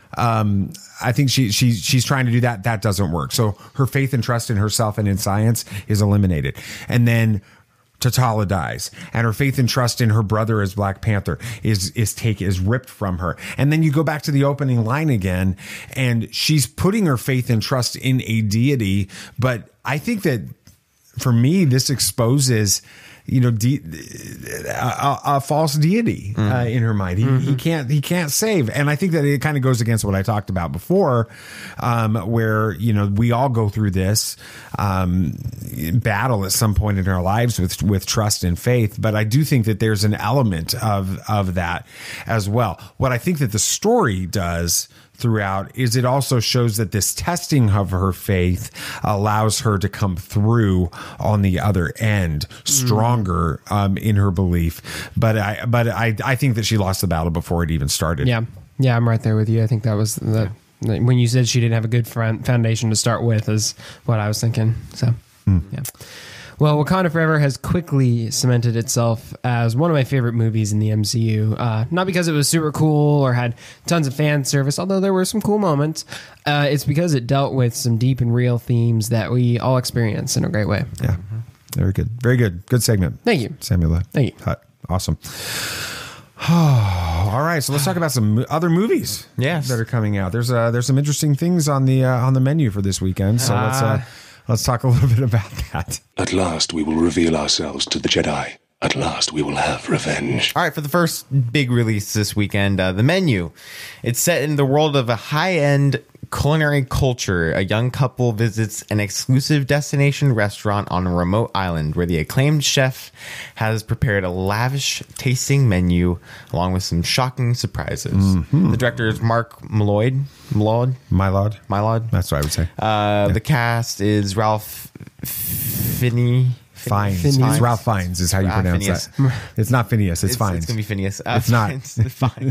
I think she's trying to do that. That doesn't work. So her faith and trust in herself and in science is eliminated. And then T'Challa dies, and her faith and trust in her brother as Black Panther is ripped from her. And then you go back to the opening line again, and she's putting her faith and trust in a deity. But I think that for me, this exposes, a false deity in her mind. He can't save. And I think that it kind of goes against what I talked about before, where, we all go through this battle at some point in our lives with trust and faith. But I do think that there's an element of that as well. What I think that the story does throughout is it also shows that this testing of her faith allows her to come through on the other end stronger in her belief. But I think that she lost the battle before it even started. Yeah, I'm right there with you. I think that was when you said she didn't have a good foundation to start with is what I was thinking. So yeah. Well, Wakanda Forever has quickly cemented itself as one of my favorite movies in the MCU. Not because it was super cool or had tons of fan service, although there were some cool moments. It's because it dealt with some deep and real themes that we all experience in a great way. Yeah, very good. Very good. Good segment. Thank you. Samuel. Thank you. Hutt. Awesome. All right, so let's talk about some other movies that are coming out. There's some interesting things on the menu for this weekend, so let's talk a little bit about that. At last we will reveal ourselves to the Jedi. At last we will have revenge. All right, for the first big release this weekend, The Menu. It's set in the world of a high-end culinary culture. A young couple visits an exclusive destination restaurant on a remote island where the acclaimed chef has prepared a lavish tasting menu along with some shocking surprises. The director is Mark Mylod. That's what I would say. The cast is Ralph Fiennes. It's Ralph Fiennes is how you pronounce Phineas. that. It's not Phineas. It's Fiennes. It's going to be Phineas. It's not.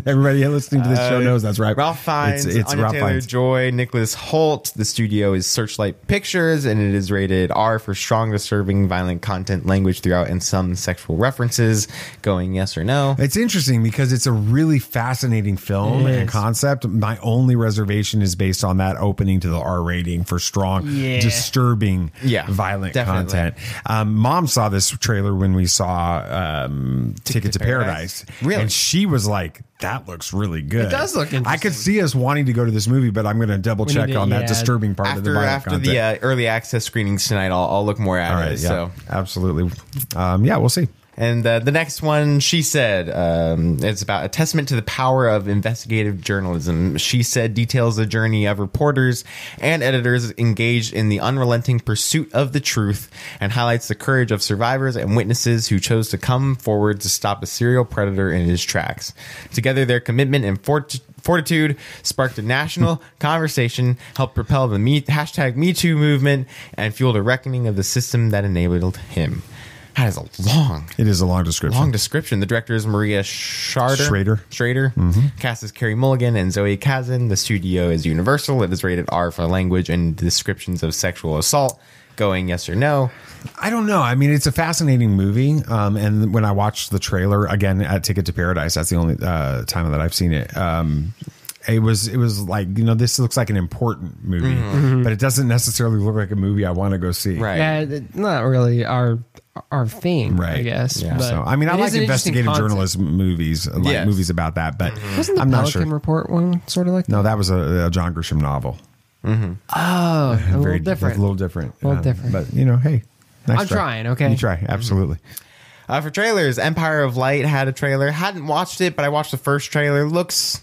Everybody listening to this show knows that's right. Ralph Fiennes, it's Anya Ralph Taylor-Joy, Nicholas Hoult. The studio is Searchlight Pictures, and it is rated R for strong, disturbing, violent content, language throughout, and some sexual references. Going yes or no? It's interesting because it's a really fascinating film and concept. My only reservation is based on that opening to the R rating for strong, disturbing, violent content. Mom saw this trailer when we saw Ticket to Paradise. Really? And she was like, that looks really good. It does look interesting. I could see us wanting to go to this movie, but I'm going to double check on that disturbing part of the violent content. After the early access screenings tonight, I'll look more at it. So absolutely. We'll see. And the next one, She Said, it's about a testament to the power of investigative journalism. She Said details the journey of reporters and editors engaged in the unrelenting pursuit of the truth and highlights the courage of survivors and witnesses who chose to come forward to stop a serial predator in his tracks. Together, their commitment and fortitude sparked a national conversation, helped propel the hashtag MeToo movement, and fueled a reckoning of the system that enabled him. That is It is a long description. The director is Maria Schrader. Cast is Carey Mulligan and Zoe Kazan. The studio is Universal. It is rated R for language and descriptions of sexual assault. Going yes or no? I don't know. I mean, it's a fascinating movie. And when I watched the trailer again at Ticket to Paradise, that's the only time that I've seen it. It was like, this looks like an important movie, but it doesn't necessarily look like a movie I want to go see. Right. Yeah, not really our theme, right? I guess. Yeah. So I mean, I like investigative journalism movies, movies about that, but wasn't the I'm not Pelican sure. Report one sort of like that? No, that was a John Grisham novel. Oh, a little different. A little different. But hey, I'm trying. Okay, you try. Absolutely. For trailers, Empire of Light had a trailer. Hadn't watched it, but I watched the first trailer. Looks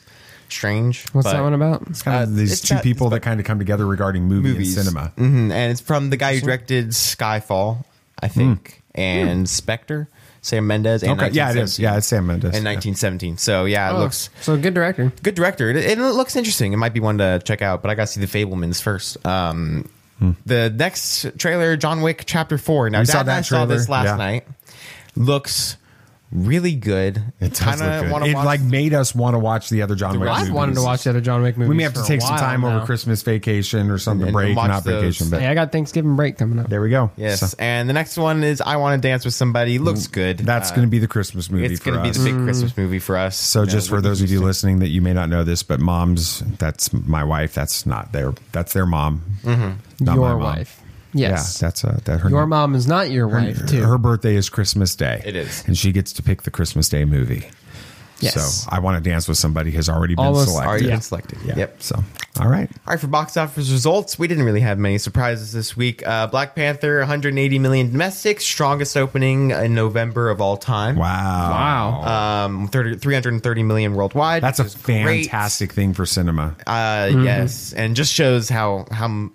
strange. What's that one about? It's kind of these two people that kind of come together regarding movies and cinema. Mm-hmm. And it's from the guy who directed Skyfall, I think, and Spectre. Sam Mendes. And okay, yeah, it is. Yeah, it's Sam Mendes. In 1917. So, yeah, it looks... So, good director. Good director. It looks interesting. It might be one to check out, but I got to see The Fablemans first. The next trailer, John Wick Chapter 4. Now, Dad and I saw this last night. Looks really good. It does look good. It like made us want to watch the other John Wick movies. I've wanted to watch the other John Wick movies. We may have to take some time over Christmas vacation or something, break, not vacation. But hey, I got Thanksgiving break coming up. There we go. Yes. So. And the next one is I Want to Dance with Somebody. Looks good. That's going to be the Christmas movie for us. It's going to be the big Christmas movie for us. So just for those of you listening that you may not know this, but moms, that's my wife. That's not that's their mom. Mm-hmm. Not your wife. Yes. Yeah, that's her. Your mom is not your wife, too. Her birthday is Christmas Day. It is. And she gets to pick the Christmas Day movie. Yes. So I Want to Dance with Somebody has already been selected. Already been selected. Yeah. Yep. So, all right. All right, for box office results, we didn't really have many surprises this week. Black Panther, 180 million domestic, strongest opening in November of all time. Wow. 330 million worldwide. That's a fantastic thing for cinema. Yes, and just shows how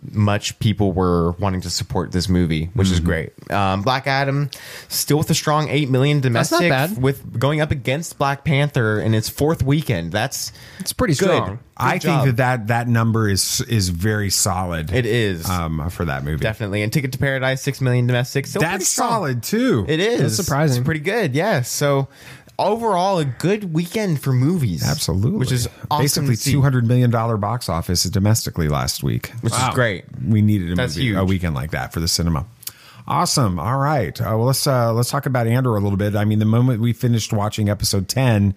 much people were wanting to support this movie, which is great. Black Adam, still with a strong 8 million domestic. That's not bad. With going up against Black Panther in its fourth weekend. It's pretty strong. Good. I think that number is very solid. It is for that movie, definitely. And Ticket to Paradise, 6 million domestic. Still that's solid too. It is. That's surprising. It's pretty good. Yeah. So overall, a good weekend for movies. Absolutely, which is awesome. Basically $200 million box office domestically last week, which is great. We needed a weekend like that for the cinema. Awesome. All right. Well, let's talk about Andor a little bit. I mean, the moment we finished watching episode 10,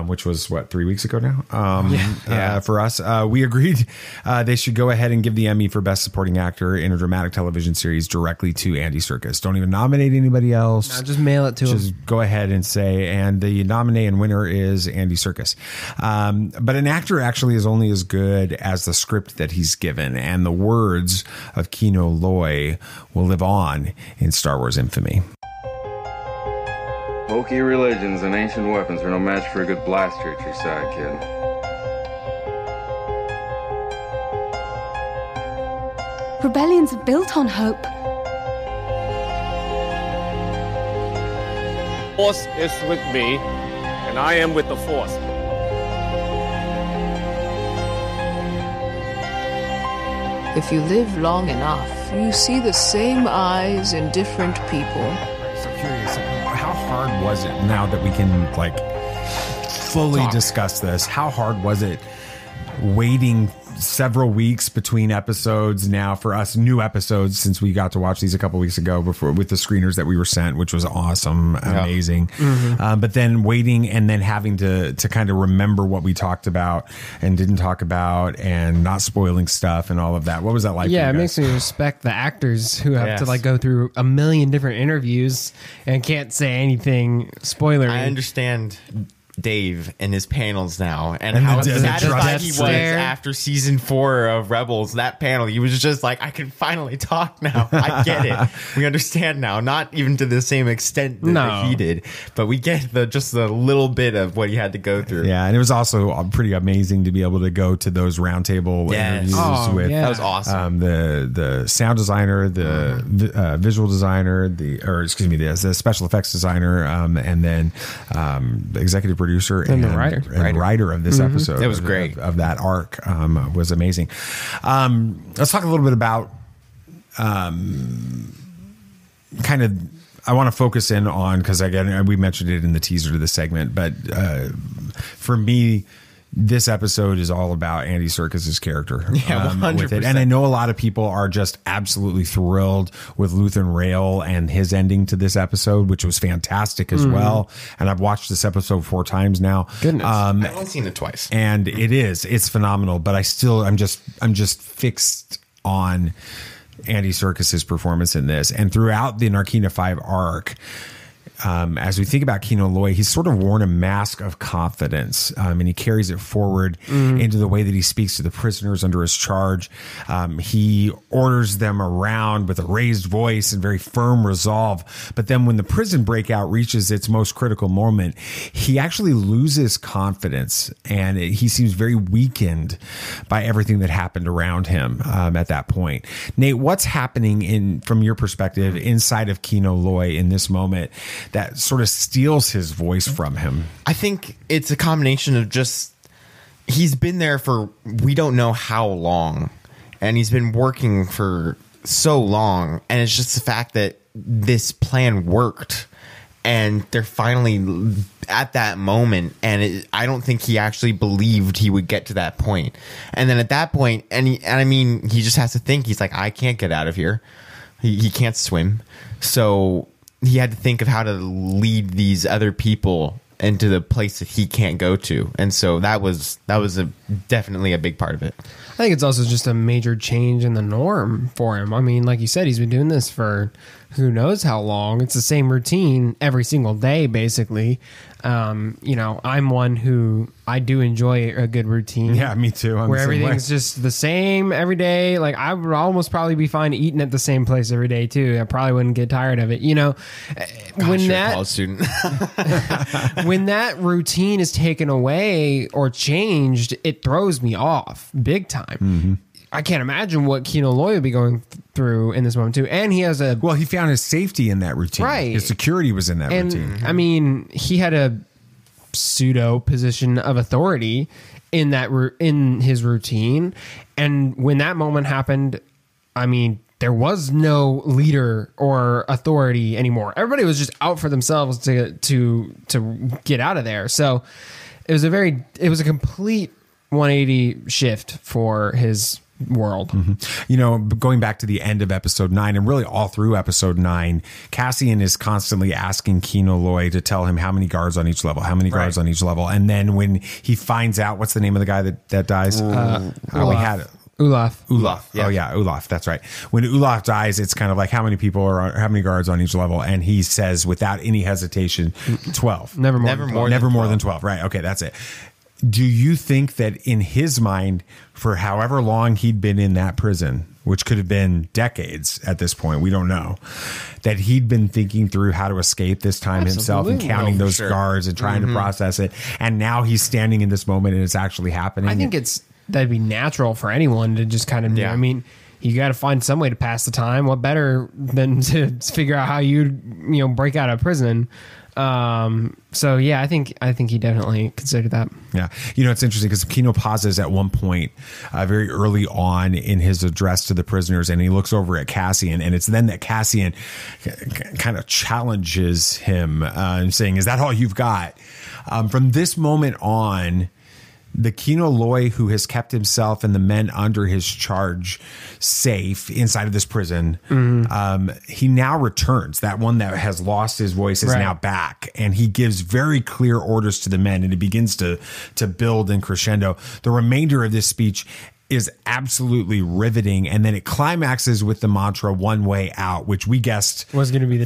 which was 3 weeks ago now. For us, we agreed they should go ahead and give the Emmy for Best Supporting Actor in a Dramatic Television Series directly to Andy Serkis. Don't even nominate anybody else. No, just mail it to him. Just go ahead and say, and the nominee and winner is Andy Serkis. But an actor actually is only as good as the script that he's given, and the words of Kino Loy will live on in Star Wars infamy. Bulky religions and ancient weapons are no match for a good blaster at your side, kid. Rebellions are built on hope. Force is with me, and I am with the Force. If you live long enough, you see the same eyes in different people. So curious, how hard was it, now that we can fully discuss this, how hard was it waiting several weeks between episodes now for us, new episodes, since we got to watch these a couple weeks ago before with the screeners that we were sent, which was awesome, amazing. But then waiting and then having to kind of remember what we talked about and didn't talk about and not spoiling stuff and all of that. What was that like? Yeah, it makes me respect the actors who have to go through a million different interviews and can't say anything spoilery. I understand Dave and his panels now, and how satisfied he was after season 4 of Rebels. That panel, he was just like, I can finally talk now. I get it. We understand now. Not even to the same extent that he did, but we get just the little bit of what he had to go through. Yeah, and it was also pretty amazing to be able to go to those roundtable interviews with that was awesome. The sound designer, the visual designer, the special effects designer, and then the executive producer and the writer of this episode. It was great. Of that arc was amazing. Let's talk a little bit about kind of, I want to focus in on, because again, we mentioned it in the teaser to the segment, but for me, this episode is all about Andy Serkis' character. Yeah, 100%. With it. And I know a lot of people are just absolutely thrilled with Luthen Rail and his ending to this episode, which was fantastic as well. And I've watched this episode 4 times now. Goodness. I've only seen it twice. And it's phenomenal, but I'm just fixed on Andy Serkis' performance in this. And throughout the Narkina 5 arc, as we think about Kino Loy, he's sort of worn a mask of confidence, and he carries it forward into the way that he speaks to the prisoners under his charge. He orders them around with a raised voice and very firm resolve. But then when the prison breakout reaches its most critical moment, he actually loses confidence, and he seems very weakened by everything that happened around him at that point. Nate, what's happening from your perspective inside of Kino Loy in this moment that sort of steals his voice from him? I think it's a combination of just, he's been there for we don't know how long, and he's been working for so long, and it's just the fact that this plan worked, and they're finally at that moment, and I don't think he actually believed he would get to that point. And then at that point, he just has to think, he's like, I can't get out of here. He can't swim. So he had to think of how to lead these other people into the place that he can't go to. And so that was definitely a big part of it. I think it's also just a major change in the norm for him. I mean, like you said, he's been doing this for who knows how long. It's the same routine every single day, basically. I'm one who I do enjoy a good routine. Yeah, me too. Where everything's just the same every day. Like, I would almost probably be fine eating at the same place every day too. I probably wouldn't get tired of it. When that college student, when that routine is taken away or changed, it throws me off big time. Mm-hmm. I can't imagine what Kino Loy would be going through in this moment too. And he has he found his safety in that routine. Right. His security was in that routine. I mean, he had a pseudo position of authority in his routine. And when that moment happened, I mean, there was no leader or authority anymore. Everybody was just out for themselves to get out of there. So it was a complete 180 shift for his world. Mm-hmm. Going back to the end of episode 9 and really all through episode 9, Cassian is constantly asking Kino Loy to tell him how many guards on each level, guards on each level. And then when he finds out, what's the name of the guy that dies? We had it. Ulaf. Yeah. Oh yeah, Ulaf. That's right. When Ulaf dies, it's kind of like how many guards on each level, and he says without any hesitation, 12. Never more than 12. Right. Okay, that's it. Do you think that in his mind, for however long he'd been in that prison, which could have been decades at this point, we don't know, that he'd been thinking through how to escape this time himself and counting those guards and trying to process it, and now he's standing in this moment and it's actually happening? I think that'd be natural for anyone to just kind of do. I mean, you got to find some way to pass the time. What better than to figure out how you break out of prison? So yeah, I think he definitely considered that. Yeah. It's interesting because Kino pauses at one point very early on in his address to the prisoners, and he looks over at Cassian, and it's then that Cassian kind of challenges him and saying, is that all you've got? From this moment on, the Kino Loy who has kept himself and the men under his charge safe inside of this prison, he now returns. That one that has lost his voice is now back, and he gives very clear orders to the men, and it begins to build and crescendo. The remainder of this speech is absolutely riveting, and then it climaxes with the mantra "one way out," which we guessed was going to be the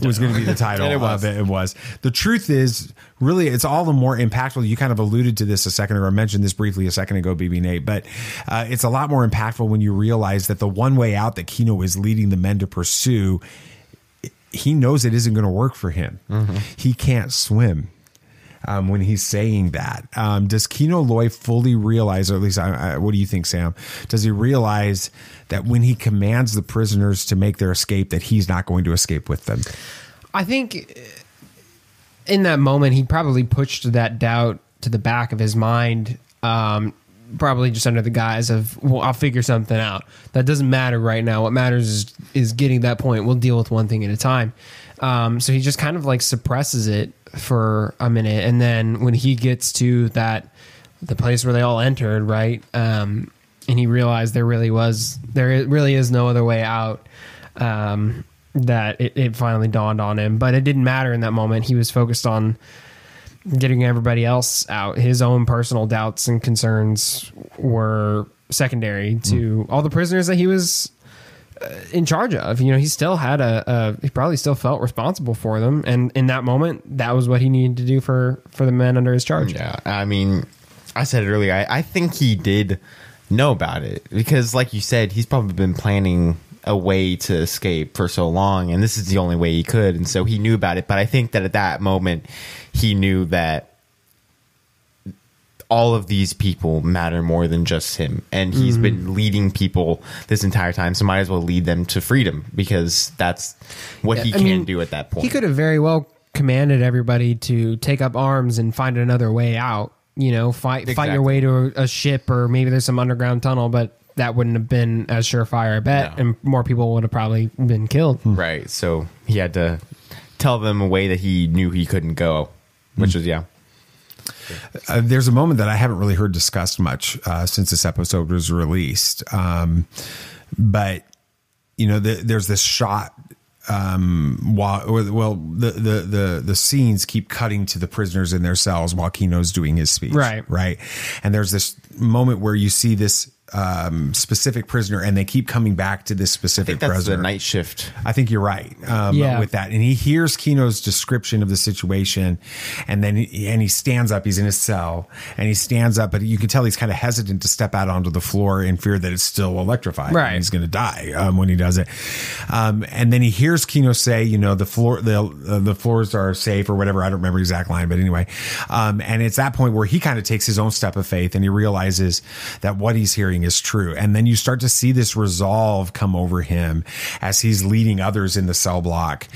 title of it. It was. The truth is, really, it's all the more impactful. You kind of alluded to this a second ago, or mentioned this briefly a second ago, BB Nate, but it's a lot more impactful when you realize that the one way out that Kino is leading the men to pursue, he knows it isn't going to work for him. He can't swim. When he's saying that, does Kino Loy fully realize, or at least what do you think, Sam? Does he realize that when he commands the prisoners to make their escape, that he's not going to escape with them? I think in that moment, he probably pushed that doubt to the back of his mind, probably just under the guise of, well, I'll figure something out. That doesn't matter right now. What matters is getting that point. We'll deal with one thing at a time. So he just kind of like suppresses it for a minute, and then when he gets to the place where they all entered, right, and he realized there really is no other way out, that it finally dawned on him. But it didn't matter in that moment. He was focused on getting everybody else out. His own personal doubts and concerns were secondary to all the prisoners that he was in charge of. He still had he probably still felt responsible for them, and in that moment, that was what he needed to do for the men under his charge. Yeah, I mean, I said it earlier. I think he did know about it because, like you said, he's probably been planning a way to escape for so long, and this is the only way he could, and so he knew about it. But I think that at that moment, he knew that all of these people matter more than just him, and he's been leading people this entire time, so might as well lead them to freedom because that's what he can do at that point. He could have very well commanded everybody to take up arms and find another way out. Fight your way to a ship, or maybe there's some underground tunnel, but that wouldn't have been as surefire, I bet, and more people would have probably been killed. Right, so he had to tell them a way that he knew he couldn't go, which was, there's a moment that I haven't really heard discussed much since this episode was released. But, there's this shot while the scenes keep cutting to the prisoners in their cells while Kino's doing his speech. Right. And there's this moment where you see this specific prisoner, and they keep coming back to this specific prisoner. That's the night shift. I think you're right with that. And he hears Kino's description of the situation, and then he stands up. He's in his cell, and he stands up, but you can tell he's kind of hesitant to step out onto the floor in fear that it's still electrified. Right. And he's going to die when he does it. And then he hears Kino say, the floors are safe or whatever. I don't remember the exact line, but anyway. And it's that point where he kind of takes his own step of faith, and he realizes that what he's hearing is true. And then you start to see this resolve come over him as he's leading others in the cell block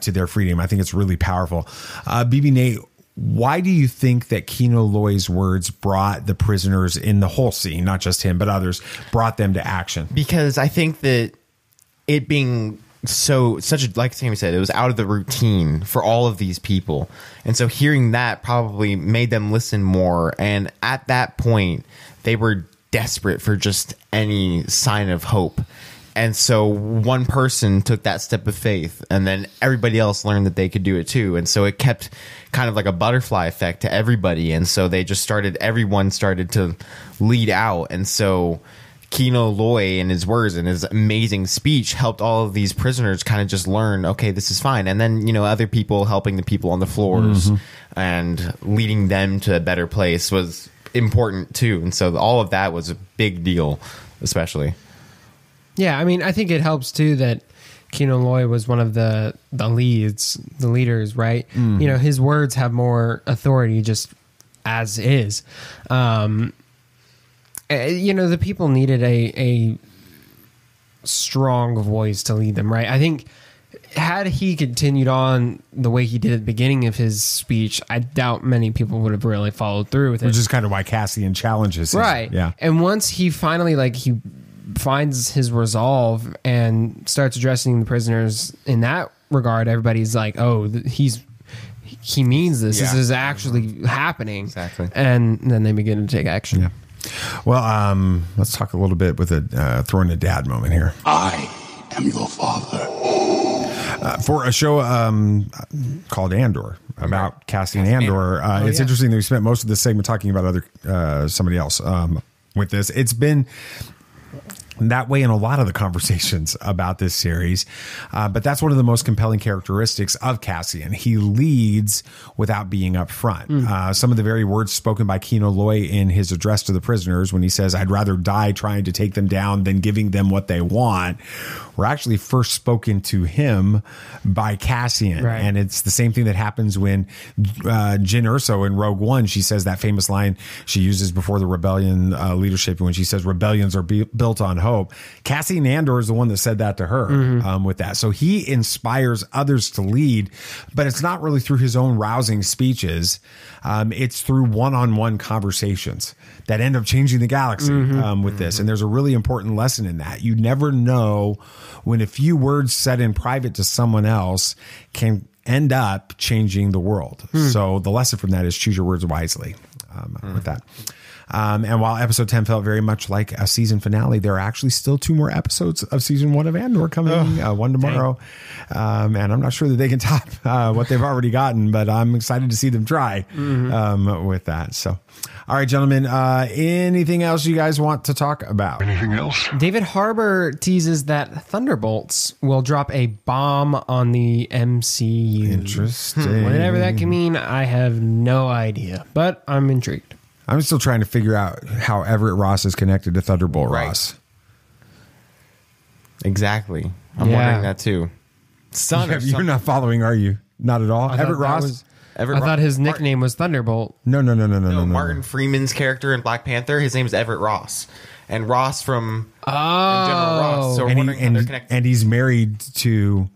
to their freedom. I think it's really powerful. BB Nate, why do you think that Kino Loy's words brought the prisoners in the whole scene, not just him, but others, brought them to action? Because I think that it being like Sammy said, it was out of the routine for all of these people. And so hearing that probably made them listen more. And at that point, they were desperate for just any sign of hope. And so one person took that step of faith, and then everybody else learned that they could do it too. And so it kept kind of like a butterfly effect to everybody. And so everyone started to lead out. And so Kino Loy and his words and his amazing speech helped all of these prisoners kind of just learn, okay, this is fine. And then, other people helping the people on the floors and leading them to a better place was important too. And so all of that was a big deal, especially. Yeah, I mean, I think it helps too that Kino Loy was one of the leaders, right? His words have more authority just as is. The people needed a strong voice to lead them, right? I think had he continued on the way he did at the beginning of his speech, I doubt many people would have really followed through with it. Which is kind of why Cassian challenges him. Right. Yeah. And once he finally, he finds his resolve and starts addressing the prisoners in that regard, everybody's like, oh, he means this. Yeah. This is actually happening. Exactly. And then they begin to take action. Yeah. Well, let's talk a little bit with a throw in a dad moment here. I am your father. For a show called Andor, about Cassian Andor. It's interesting that we spent most of this segment talking about somebody else with this. It's been that way in a lot of the conversations about this series. But that's one of the most compelling characteristics of Cassian. He leads without being up front. Some of the very words spoken by Kino Loy in his address to the prisoners when he says, I'd rather die trying to take them down than giving them what they want, were actually first spoken to him by Cassian. Right. And it's the same thing that happens when Jyn Erso in Rogue One, she says that famous line she uses before the rebellion leadership when she says rebellions are built on hope. Cassian Andor is the one that said that to her with that. So he inspires others to lead, but it's not really through his own rousing speeches. It's through one-on-one conversations that end up changing the galaxy with this. And there's a really important lesson in that. You never know when a few words said in private to someone else can end up changing the world. So the lesson from that is choose your words wisely with that. And while episode 10 felt very much like a season finale, there are actually still 2 more episodes of season 1 of Andor coming, one tomorrow. And I'm not sure that they can top what they've already gotten, but I'm excited to see them try with that. So, all right, gentlemen, anything else you guys want to talk about? Anything else? David Harbour teases that Thunderbolts will drop a bomb on the MCU. Interesting. Whatever that can mean, I have no idea, but I'm intrigued. I'm still trying to figure out how Everett Ross is connected to Thunderbolt Ross. Exactly. I'm wondering that too. You're not following, are you? Not at all. Everett Ross. I thought his nickname was Thunderbolt. No. Martin Freeman's character in Black Panther, his name is Everett Ross, and Ross from General Ross. So and, and he's married to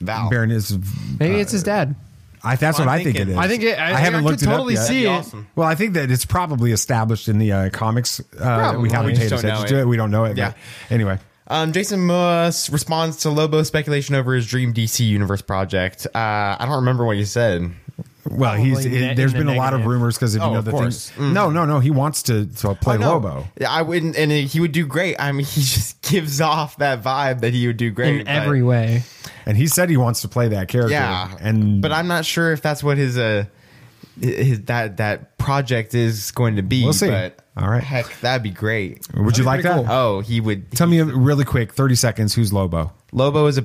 Val. Baroness. Maybe it's his dad. That's what I think it is. I think I haven't looked it up yet. See it. Awesome. Well, I think that it's probably established in the comics. We haven't paid attention to it. We don't know it. Yeah. But anyway. Jason Moss responds to Lobo's speculation over his Dream DC Universe project. I don't remember what he said. Well, there's been a lot of rumors because if you know the things. No. He wants to play Lobo. I wouldn't, and he would do great. I mean, he just gives off that vibe that he would do great in every way. And he said he wants to play that character. Yeah, but I'm not sure if that's what his that project is going to be. We'll see. But all right, heck, that'd be great. Would you like that? Cool. Oh, he would. Tell me really quick, 30 seconds. Who's Lobo? Lobo is a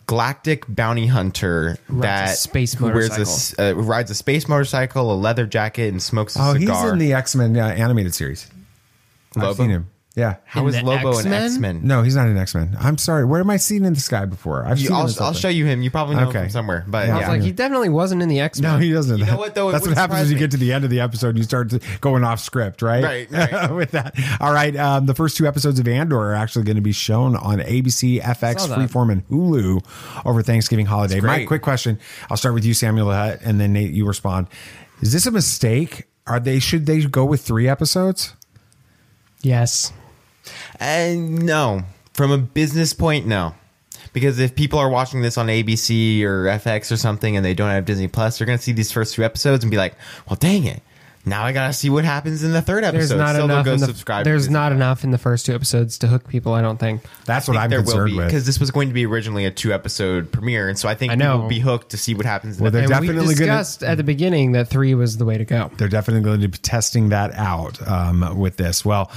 galactic bounty hunter rides a space motorcycle, a leather jacket, and smokes a cigar. He's in the X-Men animated series. Lobo? I've seen him. Yeah. How is Lobo an X-Men? No, he's not an X-Men. I'm sorry. Where am I seeing in this guy before? I'll show you him. You probably know him from somewhere. But I was like, he definitely wasn't in the X-Men. No, he doesn't. You know what, though? That's what happens as you get to the end of the episode and you start going off script, right? Right. With that. All right. The first 2 episodes of Andor are actually going to be shown on ABC, FX, Freeform, and Hulu over Thanksgiving holiday. Mike, quick question. I'll start with you, Samuel Hutt, and then Nate, you respond. Is this a mistake? Should they go with 3 episodes? Yes. No. From a business point, no. Because if people are watching this on ABC or FX or something and they don't have Disney Plus, they're going to see these first 2 episodes and be like, well, dang it. Now I got to see what happens in the 3rd episode. There's not enough in the first 2 episodes to hook people, I don't think. That's what I'm concerned with. Because this was going to be originally a 2-episode premiere. And so I think people will be hooked to see what happens in the they're definitely we discussed at the beginning that 3 was the way to go. They're definitely going to be testing that out with this. Well,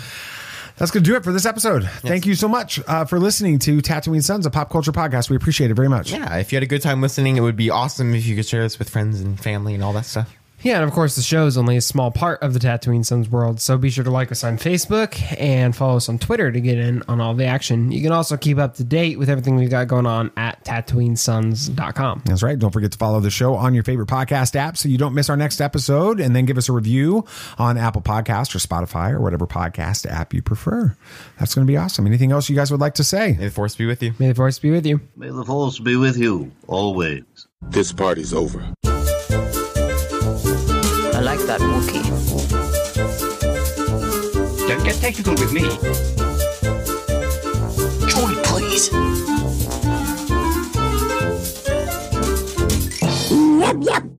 that's going to do it for this episode. Yes. Thank you so much for listening to Tatooine Sons, a pop culture podcast. We appreciate it very much. Yeah, if you had a good time listening, it would be awesome if you could share this with friends and family and all that stuff. Yeah, and of course, the show is only a small part of the Tatooine Sons world, so be sure to like us on Facebook and follow us on Twitter to get in on all the action. You can also keep up to date with everything we've got going on at TatooineSons.com. That's right. Don't forget to follow the show on your favorite podcast app so you don't miss our next episode, and then give us a review on Apple Podcasts or Spotify or whatever podcast app you prefer. That's going to be awesome. Anything else you guys would like to say? May the Force be with you. May the Force be with you. May the Force be with you, always. This party's over. I like that Wookiee. Don't get technical with me. Joy, please. Yep, yep.